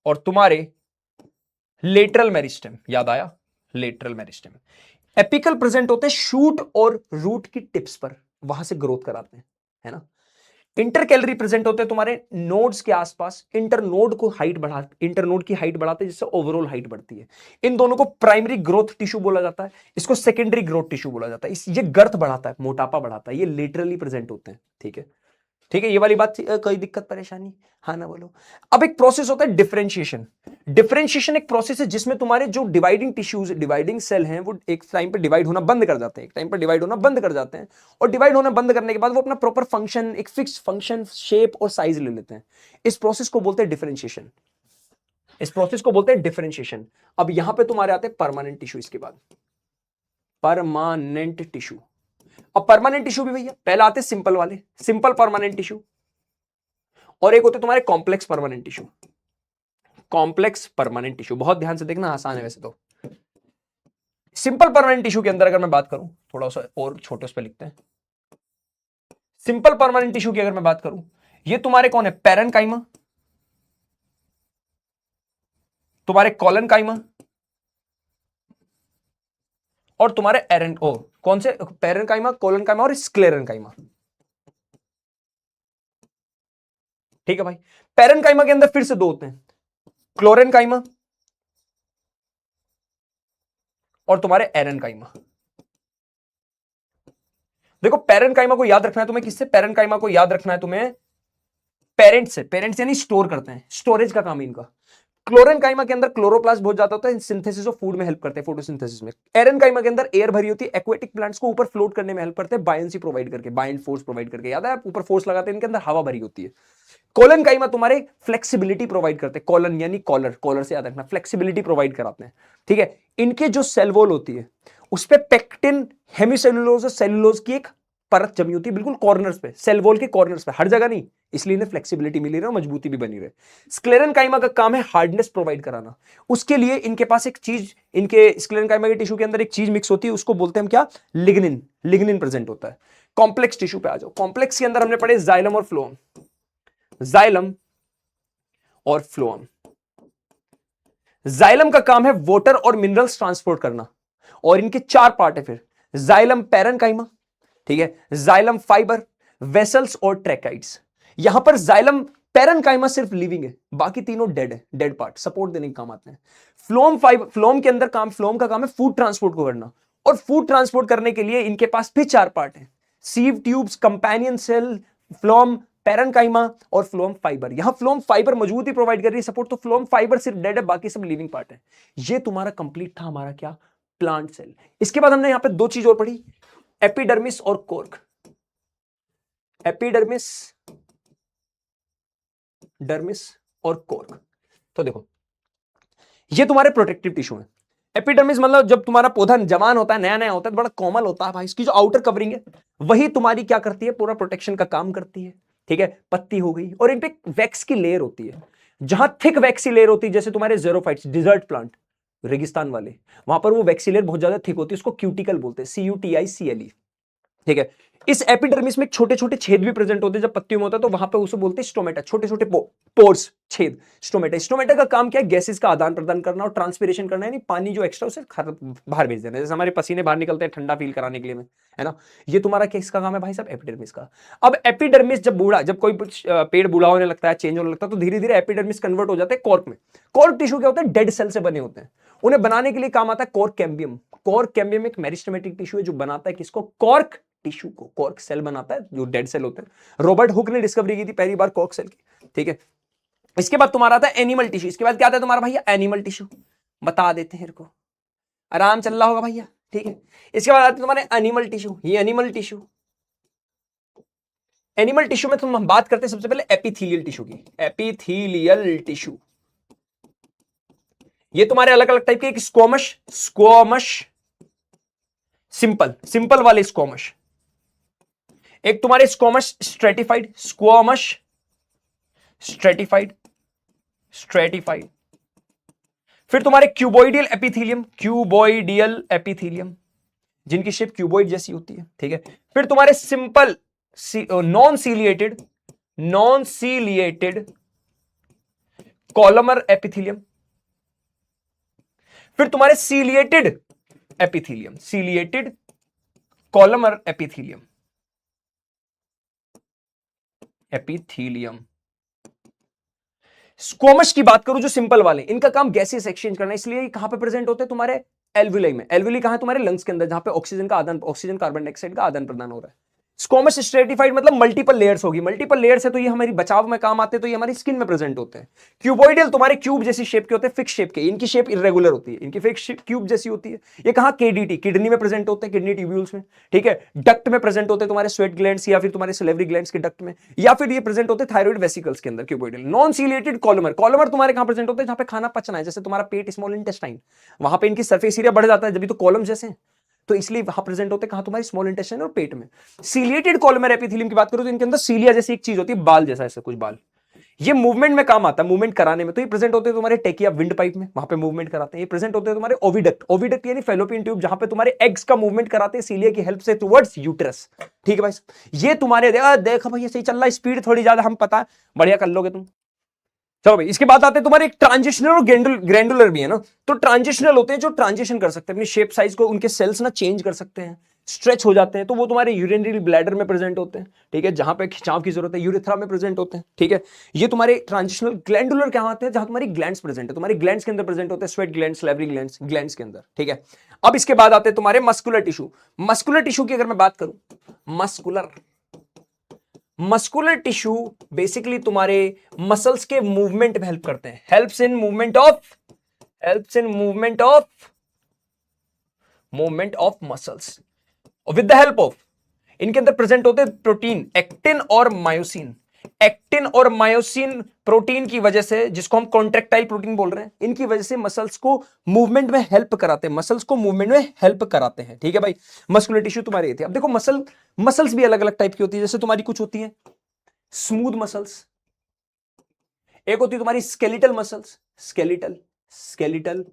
और तुम्हारे लेटरल मेरिस्टेम। याद आया? Lateral meristem. एपिकल प्रेजेंट होते हैं शूट और रूट की टिप्स पर, वहां से ग्रोथ कराते हैं, है ना। इंटरकैलरी प्रेजेंट होते हैं तुम्हारे नोड्स के आसपास, इंटरनोड को हाइट बढ़ा, इंटरनोड की हाइट बढ़ाते हैं जिससे ओवरऑल हाइट बढ़ती है। इन दोनों को प्राइमरी ग्रोथ टिश्यू बोला जाता है, इसको सेकेंडरी ग्रोथ टिश्यू बोला जाता है। ये गर्थ बढ़ाता है, मोटापा बढ़ाता है, ये लेटरली प्रेजेंट होते हैं, ठीक है। ठीक है, ये वाली बात कोई दिक्कत परेशानी? हाँ ना बोलो। अब एक प्रोसेस होता है डिफरेंशिएशन। डिफरेंशिएशन एक प्रोसेस है जिसमें तुम्हारे जो डिवाइडिंग टिश्यूज, डिवाइडिंग सेल हैं, वो एक टाइम पर डिवाइड होना बंद कर जाते हैं, एक टाइम पर डिवाइड होना बंद कर जाते हैं, और डिवाइड होना बंद करने के बाद वो अपना प्रॉपर फंक्शन, एक फिक्स फंक्शन, शेप और साइज ले लेते हैं। इस प्रोसेस को बोलते हैं डिफरेंशिएशन, इस प्रोसेस को बोलते हैं डिफरेंशिएशन। अब यहां पे तुम्हारे आते हैं परमानेंट टिश्यू, इसके बाद परमानेंट टिश्यू। अब परमानेंट टिश्यू भी भैया पहले आते सिंपल वाले, सिंपल परमानेंट टिश्यू, और एक होते तुम्हारे complex permanent tissue, complex permanent tissue. बहुत ध्यान से देखना, आसान है वैसे तो। सिंपल परमानेंट टिश्यू के अंदर अगर मैं बात करूं, थोड़ा सा और छोटे उस पर लिखते हैं। सिंपल परमानेंट टिश्यू की अगर मैं बात करूं, ये तुम्हारे कौन है? पैरेनकाइमा, तुम्हारे कॉलनकाइमा, और तुम्हारे एरन ओ कौन से? पैरेनकाइमा, कोलनकाइमा और स्क्लेरेनकाइमा, ठीक है भाई। पैरेनकाइमा के अंदर फिर से दो होते हैं, क्लोरेनकाइमा और तुम्हारे एरनकाइमा। देखो पैरेनकाइमा को याद रखना है तुम्हें किससे? पैरेनकाइमा को याद रखना है तुम्हें पेरेंट्स से। पेरेंट्स यानी स्टोर करते हैं, स्टोरेज का काम है इनका। क्लोरेनकाइमा के अंदर क्लोरोप्लास्ट बहुत ज्यादा होता है, सिंथेसिस ऑफ फूड में हेल्प करते हैं, फोटोसिंथेसिस में। एरेनकाइमा के अंदर एयर भरी होती है, एक्वेटिक प्लांट्स को ऊपर फ्लोट करने में हेल्प करते हैं, बायंसी प्रोवाइड करके, बाइंड फोर्स प्रोवाइड करके। याद है? ऊपर फोर्स लगाते हैं, इनके अंदर हवा भरी होती है। कोलनकाइमा तुम्हारे फ्लेक्सिबिलिटी प्रोवाइड करते हैं, कॉलन यानी कॉलर, कॉलर से याद रखना, फ्लेक्सिबिलिटी प्रोवाइड कराते हैं, ठीक है। इनके जो सेल वॉल होती है उस पे पेक्टिन, हेमिसेलुलोज और सेलुलोज की एक परत जमी होती है, बिल्कुल कॉर्नर्स पे, सेल वॉल के कॉर्नर्स पे, हर जगह नहीं, इसलिए इन्हें फ्लेक्सिबिलिटी मिली रहे और मजबूती भी बनी रहे। स्क्लेरेनकाइमा का काम है हार्डनेस प्रोवाइड कराना, उसके लिए इनके पास एक चीज, इनके स्क्लेरेनकाइमा के टिश्यू के अंदर एक चीज मिक्स होती है, उसको बोलते हैं हम क्या? लिग्निन, लिग्निन प्रेजेंट होता है। कॉम्प्लेक्स टिश्यू पे आ जाओ। कॉम्प्लेक्स के अंदर हमने पढ़े जाइलम और फ्लोएम, जाइलम और फ्लोएम। जाइलम का काम है वाटर और मिनरल्स ट्रांसपोर्ट करना, और इनके चार पार्ट है फिर, जाइलम पैरेनकाइमा, ठीक है, जाइलम फाइबर, वेसल्स और ट्रैकाइड्स। यहां पर जाइलम पैरेनकाइमा सिर्फ लिविंग है, बाकी तीनों डेड है, डेड पार्ट सपोर्ट देने के काम आते हैं। फ्लोम फाइबर, फ्लोम के अंदर काम, फ्लोम का काम है फूड ट्रांसपोर्ट को करना, और फूड ट्रांसपोर्ट करने के लिए इनके पास भी चार पार्ट है, sieve tubes, companion cell, phloem parenchyma और फ्लोम फाइबर। यहां फ्लोम फाइबर मजबूती प्रोवाइड कर रही है, सपोर्ट, तो फ्लोम फाइबर सिर्फ डेड है, बाकी सब लिविंग पार्ट है। ये तुम्हारा कंप्लीट था हमारा क्या? Plant cell. इसके बाद हमने यहां पे दो चीज और पढ़ी, एपिडर्मिस और कोर्क। एपिडर्मिस, डर्मिस और कोर्क। तो देखो ये तुम्हारे प्रोटेक्टिव टिश्यू है। एपिडर्मिस मतलब जब तुम्हारा पौधा जवान होता है, नया नया होता है, बड़ा कोमल होता है भाई, इसकी जो आउटर कवरिंग है वही तुम्हारी क्या करती है? पूरा प्रोटेक्शन का काम करती है, ठीक है। पत्ती हो गई, और इन पे वैक्स की लेयर होती है। जहां थिक वैक्सी लेयर होती है, जैसे तुम्हारे ज़ेरोफाइट्स, डिजर्ट प्लांट, रेगिस्तान वाले, वहां पर वो वैक्सी लेयर बहुत ज्यादा थिक होती है, उसको क्यूटिकल बोलते हैं, CUTICLE, ठीक है। इस एपिडर्मिस में छोटे छोटे छेद भी प्रेजेंट होते हैं, जब पत्तियों में होता है तो वहां पे उसे बोलते हैं स्टोमेटा, छोटे छोटे पोर्स, छेद, स्टोमेटा। स्टोमेटा का काम क्या है? गैसेस का आदान प्रदान करना और ट्रांसपिरेशन करना, यानी पानी जो एक्स्ट्रा उसे बाहर भेज देना, जैसे हमारे पसीने बाहर निकलते हैं ठंडा फील कराने के लिए में, है ना। ये तुम्हारा किसका काम है भाई साहब? एपिडर्मिस का। अब एपिडर्मिस जब बूढ़ा, जब कोई पेड़ बूढ़ा होने लगता है, चेंज होने लगता है, तो धीरे धीरे एपिडर्मिस कन्वर्ट हो जाते हैं कॉर्क में। कॉर्क टिश्यू क्या होते हैं? डेड सेल से बने होते हैं, उन्हें बनाने के लिए काम आता है कॉर्क कैम्बियम। कॉर्क कैम्बियम एक मेरिस्टेमेटिक टिश्यू है जो बनाता है किसको? कॉर्क टिश्यू को। कॉर्क सेल बनाता है जो डेड सेल होते हैं। रॉबर्ट हुक ने डिस्कवरी की थी पहली बार कॉर्क सेल की, ठीक है। इसके बाद तुम्हारा आता है एनिमल टिश्यू। इसके बाद क्या आता है तुम्हारा भैया? Animal tissue. बता देते हैं, को आराम चल रहा होगा भैया, ठीक है। इसके बाद आते तुम्हारे एनिमल टिश्यू। ये एनिमल टिश्यू, एनिमल टिश्यू में हम बात करते हैं सबसे पहले एपिथेलियल टिश्यू की। एपिथेलियल टिश्यू ये तुम्हारे अलग अलग टाइप के, एक स्क्वैमस, स्क्वैमस सिंपल, सिंपल वाले स्क्वैमस, एक तुम्हारे squamous stratified, squamous stratified, stratified, फिर तुम्हारे क्यूबॉइडियल एपिथेलियम, क्यूबॉइडियल एपिथेलियम जिनकी शेप क्यूबॉइड जैसी होती है, ठीक है। फिर तुम्हारे simple non ciliated, non ciliated columnar epithelium, फिर तुम्हारे ciliated epithelium, ciliated columnar epithelium, epithelium. Squamous की बात करूं जो सिंपल वाले, इनका काम गैसेस एक्सचेंज करना है, इसलिए कहां पे प्रेजेंट होते हैं तुम्हारे एल्वुलाई में। एल्वुलाई कहां है तुम्हारे लंग्स के अंदर, जहां पे ऑक्सीजन का आदान, ऑक्सीजन कार्बन डाइऑक्साइड का आदान प्रदान हो रहा है। स्क्वैमस स्ट्रेटिफाइड मतलब मल्टीपल लेयर्स होगी, मल्टीपल लेयर्स है तो ये हमारी बचाव में काम आते हैं, तो ये हमारी स्किन में प्रेजेंट होते हैं। क्यूबॉइडल तुम्हारे क्यूब जैसी शेप के होते हैं, फिक्स शेप के, इनकी शेप इरेगुलर होती है, इनकी फिक्स क्यूब जैसी होती है। ये कहां, केडीटी, किडनी में प्रेजेंट होते हैं, किडनी ट्यूब्यूल्स में, ठीक है। डक्ट में प्रेजेंट होते हैं तुम्हारे स्वेट ग्लैंड्स या फिर तुम्हारे सिलेवरी ग्लैंड्स के डक्ट में, या फिर ये प्रेजेंट होते हैं थायराइड वेसिकल्स के अंदर, cuboidal. Non ciliated columnar, columnar तुम्हारे कहां प्रेजेंट होते हैं, जहां पे खाना पचना है, जैसे तुम्हारा पेट, स्मॉल इंटेस्टाइन, वहां पे इनकी सरफेस एरिया बढ़ जाता है, जब तो कॉलम जैसे हैं, तो इसलिए वहां प्रेजेंट होते हैं कहां, तुम्हारी स्मॉल इंटेस्टाइन और पेट में। सीलिएटेड कॉलमर एपिथेलियम की बात करो तो इनके अंदर सीलिया जैसी एक चीज होती है, बाल जैसा, ऐसे कुछ बाल, ये मूवमेंट में काम आता है, मूवमेंट कराने में। तो ये प्रेजेंट होते हैं तुम्हारे टेकिया विंड पाइप में, वहां पे मूवमेंट कराते हैं। ये प्रेजेंट होते हैं तुम्हारे ओविडक्ट, ओविडक्ट यानी फैलोपियन ट्यूब, जहां पे तुम्हारे एग्स का मूवमेंट कराते हैं सीलिया की हेल्प से टुवर्ड्स यूटेरस, ठीक है भाई। ये तुम्हारे देखो भाई सही चल रहा है, स्पीड थोड़ी ज्यादा हम पता है, बढ़िया कर लोगे तुम। चलो भाई, इसके बाद आते हैं तुम्हारे एक ट्रांजिशनल और ग्रैंडुलर भी है ना। तो ट्रांजिशनल होते हैं जो ट्रांजिशन कर सकते हैं अपनी शेप साइज को, उनके सेल्स ना चेंज कर सकते हैं, स्ट्रेच हो जाते हैं, तो वो तुम्हारे यूरिनरी ब्लैडर में प्रेजेंट होते हैं, ठीक है, जहां पे खिंचाव की जरूरत है, यूरेथ्रा में प्रेजेंट होते हैं, ठीक है। ये तुम्हारे ट्रांजिशनल। ग्लैंडुलर क्या होते हैं, जहां तुम्हारी ग्लैंड्स प्रेजेंट है, तुम्हारी ग्लैंड्स के अंदर प्रेजेंट होते हैं, sweat glands, salivary glands, glands के अंदर, ठीक है। अब इसके बाद आते हैं तुम्हारे मस्कुलर टिश्यू। मस्कुलर टिश्यू की अगर मैं बात करूं, मस्कुलर, मस्कुलर टिश्यू बेसिकली तुम्हारे मसल्स के मूवमेंट में हेल्प करते हैं, helps in movement of, helps in movement of muscles with the help of, इनके अंदर प्रेजेंट होते हैं प्रोटीन, एक्टिन और मायोसिन। एक्टिन और मायोसिन प्रोटीन की वजह से, जिसको हम कॉन्ट्रैक्टाइल प्रोटीन बोल रहे हैं, इनकी वजह से मसल्स को मूवमेंट में हेल्प कराते हैं, मसल्स को मूवमेंट में हेल्प कराते हैं, ठीक है भाई। मस्कुलर टिश्यू तुम्हारे ये थे। अब देखो मसल्स भी अलग अलग टाइप की होती है, जैसे तुम्हारी कुछ होती है स्मूथ मसल्स, एक होती है तुम्हारी स्केलेटल मसल्स, स्केलेटल,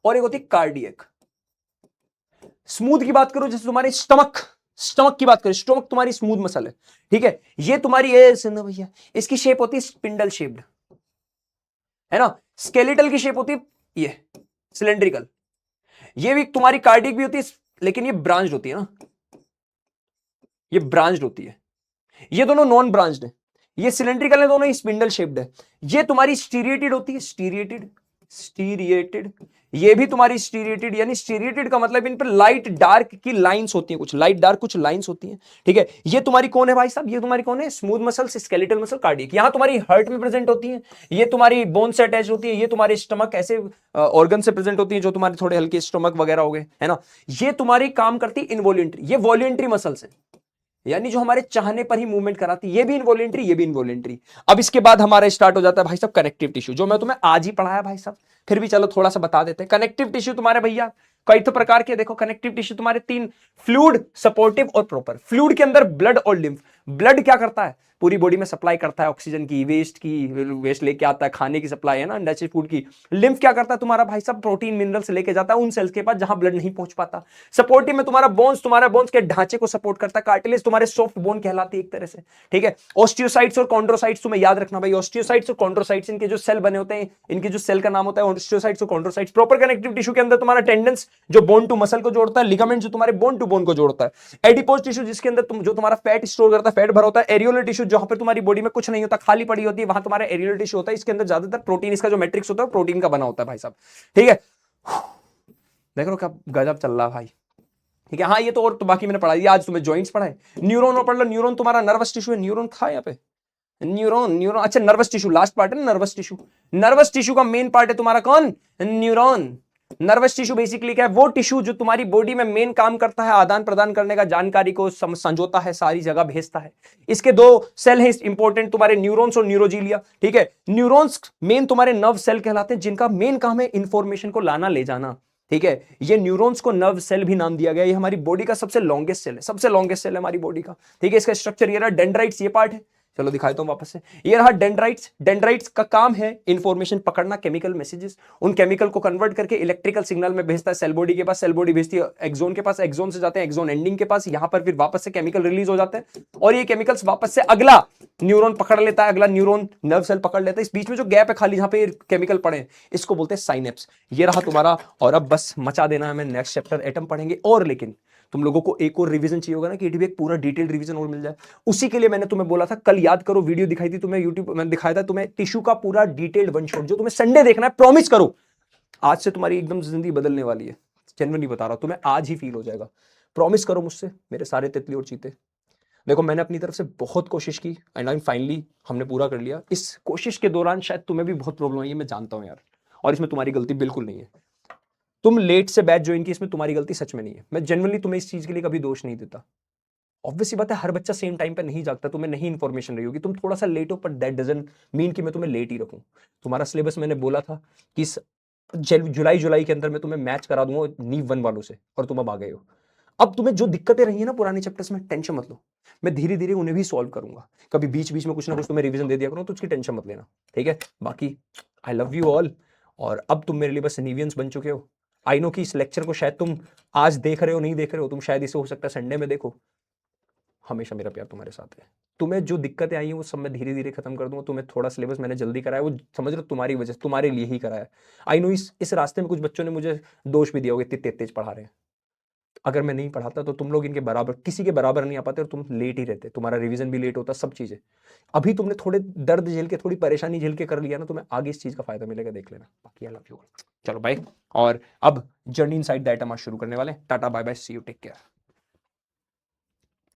और एक होती है कार्डियक। स्मूथ की बात करो, जैसे तुम्हारे स्टमक की बात करें, स्टमक तुम्हारी स्मूथ मसल है, ठीक है। ये तुम्हारी सुनो भैया, इसकी शेप होती है स्पिंडल शेप्ड, है ना। स्केलेटल की शेप होती है ये सिलेंड्रिकल। ये भी तुम्हारी कार्डियक भी होती है, लेकिन ये ब्रांच्ड होती है ना, ये ब्रांच्ड होती है। ये दोनों नॉन ब्रांच्ड है, ये सिलेंड्रिकल है दोनों, ये स्पिंडल शेप्ड है। ये तुम्हारी स्टीरिएटेड होती है, स्टीरिएटेड, ये भी तुम्हारी स्टीरिएटेड, यानी स्टीरिएटेड का मतलब इन पर लाइट डार्क की लाइंस होती हैं, कुछ लाइट डार्क कुछ लाइंस होती हैं, ठीक है। ये तुम्हारी कौन है भाई साहब, ये तुम्हारी कौन है, smooth muscles, skeletal muscle, cardiac. यहां तुम्हारी हार्ट में प्रेजेंट होती है, ये तुम्हारी बोन से अटैच होती है, ये तुम्हारे स्टमक ऐसे ऑर्गन से प्रेजेंट होती है, जो तुम्हारे थोड़े हल्के स्टमक वगैरह हो गए, है ना। ये तुम्हारी काम करती है इनवॉलेंट्री, ये वॉलेंट्री मसल्स है, यानी जो हमारे चाहने पर ही मूवमेंट कराती है, ये भी इनवॉलेंट्री, ये भी इनवॉलेंट्री। अब इसके बाद हमारा स्टार्ट हो जाता है भाई साहब कनेक्टिव टिश्यू, जो मैं तुम्हें आज ही पढ़ाया भाई साहब, फिर भी चलो थोड़ा सा बता देते हैं। कनेक्टिव टिश्यू तुम्हारे भैया कई तो प्रकार के, देखो कनेक्टिव टिश्यू तुम्हारे तीन, फ्लूइड, सपोर्टिव और प्रॉपर। फ्लूइड के अंदर ब्लड और लिम्फ। ब्लड क्या करता है, पूरी बॉडी में सप्लाई करता है ऑक्सीजन की, वेस्ट लेके आता है, खाने की सप्लाई है ना, नेचुरल फूड की। लिम्फ क्या करता है तुम्हारा भाई साहब, प्रोटीन मिनरल्स लेके जाता है उन सेल्स के पास जहां ब्लड नहीं पहुंच पाता। सपोर्टिव में तुम्हारा बोन्स के ढांचे को सपोर्ट करता है, कार्टिलेज तुम्हारे सॉफ्ट बोन कहलाती है एक तरह से, ठीक है। ऑस्टियोसाइट्स और कॉन्ड्रोसाइट्स तुम्हें याद रखना भाई, ऑस्टियोसाइट्स और कॉन्ड्रोसाइट्स इनके जो सेल बने होते हैं, इनके जो सेल का नाम होता है ऑस्टियोसाइट्स और कॉन्ड्रोसाइट्स। प्रॉपर कनेक्टिव टिश्यू के अंदर तुम्हारा टेंडेंस जो बोन टू मसल को जोड़ता है, लिगामेंट जो तुम्हारे बोन टू बोन को जोड़ता है, एडिपोज टिश्यू जिसके अंदर जो तुम्हारा फैट स्टोर करता है, फैट भरा होता है, एरियोलर टिश्यू जहां पर तुम्हारी बॉडी में कुछ नहीं होता, खाली पड़ी होती है, वहां तुम्हारा एरियोलर टिश्यू होता है। इसके अंदर ज्यादातर प्रोटीन, इसका जो मैट्रिक्स होता है प्रोटीन का बना होता है भाई साहब, ठीक है। देख लो क्या गजब चल रहा भाई, ठीक है। हाँ ये तो, और तो बाकी मैंने पढ़ा दिया, आज तुम्हें जॉइंट्स पढ़ाए, न्यूरॉन पढ़ लो। न्यूरॉन तुम्हारा नर्वस टिश्यू है, न्यूरॉन था यहाँ पे, न्यूरॉन अच्छा नर्वस टिश्यू लास्ट पार्ट है ना, नर्वस टिश्यू। नर्वस टिश्यू का मेन पार्ट है तुम्हारा कौन, न्यूरॉन, नर्वस टिश्यू बेसिकली क्या है? वो टिश्यू जो तुम्हारी बॉडी में मेन काम करता है आदान प्रदान करने का, जानकारी को संजोता है, सारी जगह भेजता है। इसके दो सेल हैं इंपॉर्टेंट, तुम्हारे न्यूरॉन्स और न्यूरोजीलिया। ठीक है, न्यूरॉन्स मेन तुम्हारे नर्व सेल कहलाते हैं, जिनका मेन काम है इंफॉर्मेशन को लाना ले जाना। ठीक है, ये न्यूरॉन्स को नर्व सेल भी नाम दिया गया। ये हमारी बॉडी का सबसे लॉन्गेस्ट सेल है, सबसे लॉन्गेस्ट सेल है हमारी बॉडी का। ठीक है, इसका स्ट्रक्चर ये रहा, डेंड्राइट्स ये पार्ट है। चलो दिखाई तो वापस से, ये रहा डेंड्राइट्स। डेंड्राइट्स का काम है इंफॉर्मेशन पकड़ना, केमिकल मैसेजेस, उन केमिकल को कन्वर्ट करके इलेक्ट्रिकल सिग्नल में भेजता है सेल बॉडी के पास, सेल बॉडी भेजती है एक्सोन के पास, एक्सोन से जाते हैं एक्सोन एंडिंग के पास, यहां पर फिर वापस से केमिकल रिलीज हो जाते हैं और ये केमिकल्स वापस से अगला न्यूरॉन पकड़ लेता है, अगला न्यूरॉन नर्व सेल पकड़ लेता है। इस बीच में जो गैप है खाली जहां पे केमिकल पड़े हैं, इसको बोलते हैं साइनेप्स। ये रहा तुम्हारा, और अब बस मचा देना है, हमें नेक्स्ट चैप्टर एटम पढ़ेंगे। और लेकिन तुम लोगों को एक और रिवीजन चाहिए होगा ना, कि एक पूरा डिटेल्ड रिवीजन और मिल जाए, उसी के लिए मैंने तुम्हें बोला था कल, याद करो वीडियो दिखाई थी तुम्हें यूट्यूब, मैंने दिखाया था तुम्हें टिश्यू का पूरा डिटेल्ड वन शॉट, जो तुम्हें संडे देखना है। प्रॉमिस करो आज से तुम्हारी एकदम जिंदगी बदलने वाली है, जेन्युइनली बता रहा हूं, तुम्हें आज ही फील हो जाएगा। प्रॉमिस करो मुझसे मेरे सारे तितली और चीते। देखो मैंने अपनी तरफ से बहुत कोशिश की एंड आई फाइनली हमने पूरा कर लिया। इस कोशिश के दौरान शायद तुम्हें भी बहुत प्रॉब्लम आई है, मैं जानता हूं यार, और इसमें तुम्हारी गलती बिल्कुल नहीं है। तुम लेट से बैच ज्वाइन की, इसमें तुम्हारी गलती सच में नहीं है। मैं जेन्युइनली तुम्हें इस चीज के लिए कभी दोष नहीं देता। ऑब्वियसली बात है, हर बच्चा सेम टाइम पे नहीं जागता, तुम्हें नहीं इन्फॉर्मेशन रही होगी, तुम थोड़ा सा लेट हो, पर दैट डजंट मीन कि मैं तुम्हें लेट ही रखूं। तुम्हारा सिलेबस मैंने बोला था कि जुलाई के अंदर मैं तुम्हें मैच करा दूंगा नीव 1 वालों से, और तुम अब आ गए हो। अब तुम्हें जो दिक्कतें रही है ना पुराने चैप्टर्स में, टेंशन मत लो, मैं धीरे धीरे उन्हें भी सॉल्व करूंगा। कभी बीच बीच में कुछ ना कुछ तुम्हें रिवीजन दे दिया करूँ, तो उसकी टेंशन मत लेना। ठीक है, बाकी आई लव यू ऑल, और अब तुम मेरे लिए बस निवियंस बन चुके हो। आई नो कि इस लेक्चर को शायद तुम आज देख रहे हो, नहीं देख रहे हो, तुम शायद इसे हो सकता है संडे में देखो। हमेशा मेरा प्यार तुम्हारे साथ है। तुम्हें जो दिक्कतें आई हैं वो सब मैं धीरे धीरे खत्म कर दूंगा। तुम्हें थोड़ा सिलेबस मैंने जल्दी कराया, वो समझ लो तुम्हारी वजह से, तुम्हारे लिए ही कराया। आई नो इस रास्ते में कुछ बच्चों ने मुझे दोष भी दिया होगा, इतने तेज पढ़ा रहे हैं। अगर मैं नहीं पढ़ाता तो तुम लोग इनके बराबर, किसी के बराबर नहीं आ पाते, और तुम लेट ही रहते, तुम्हारा रिवीजन भी लेट होता, सब चीजें। अभी तुमने थोड़े दर्द झेल के, थोड़ी परेशानी झेल के कर लिया ना, तुम्हें आगे इस चीज का फायदा मिलेगा, देख लेना। बाकी आई लव यू। चलो बाय, और अब जर्नी इनसाइड द एटम आज शुरू करने वाले। Tata bye bye, see you, take care.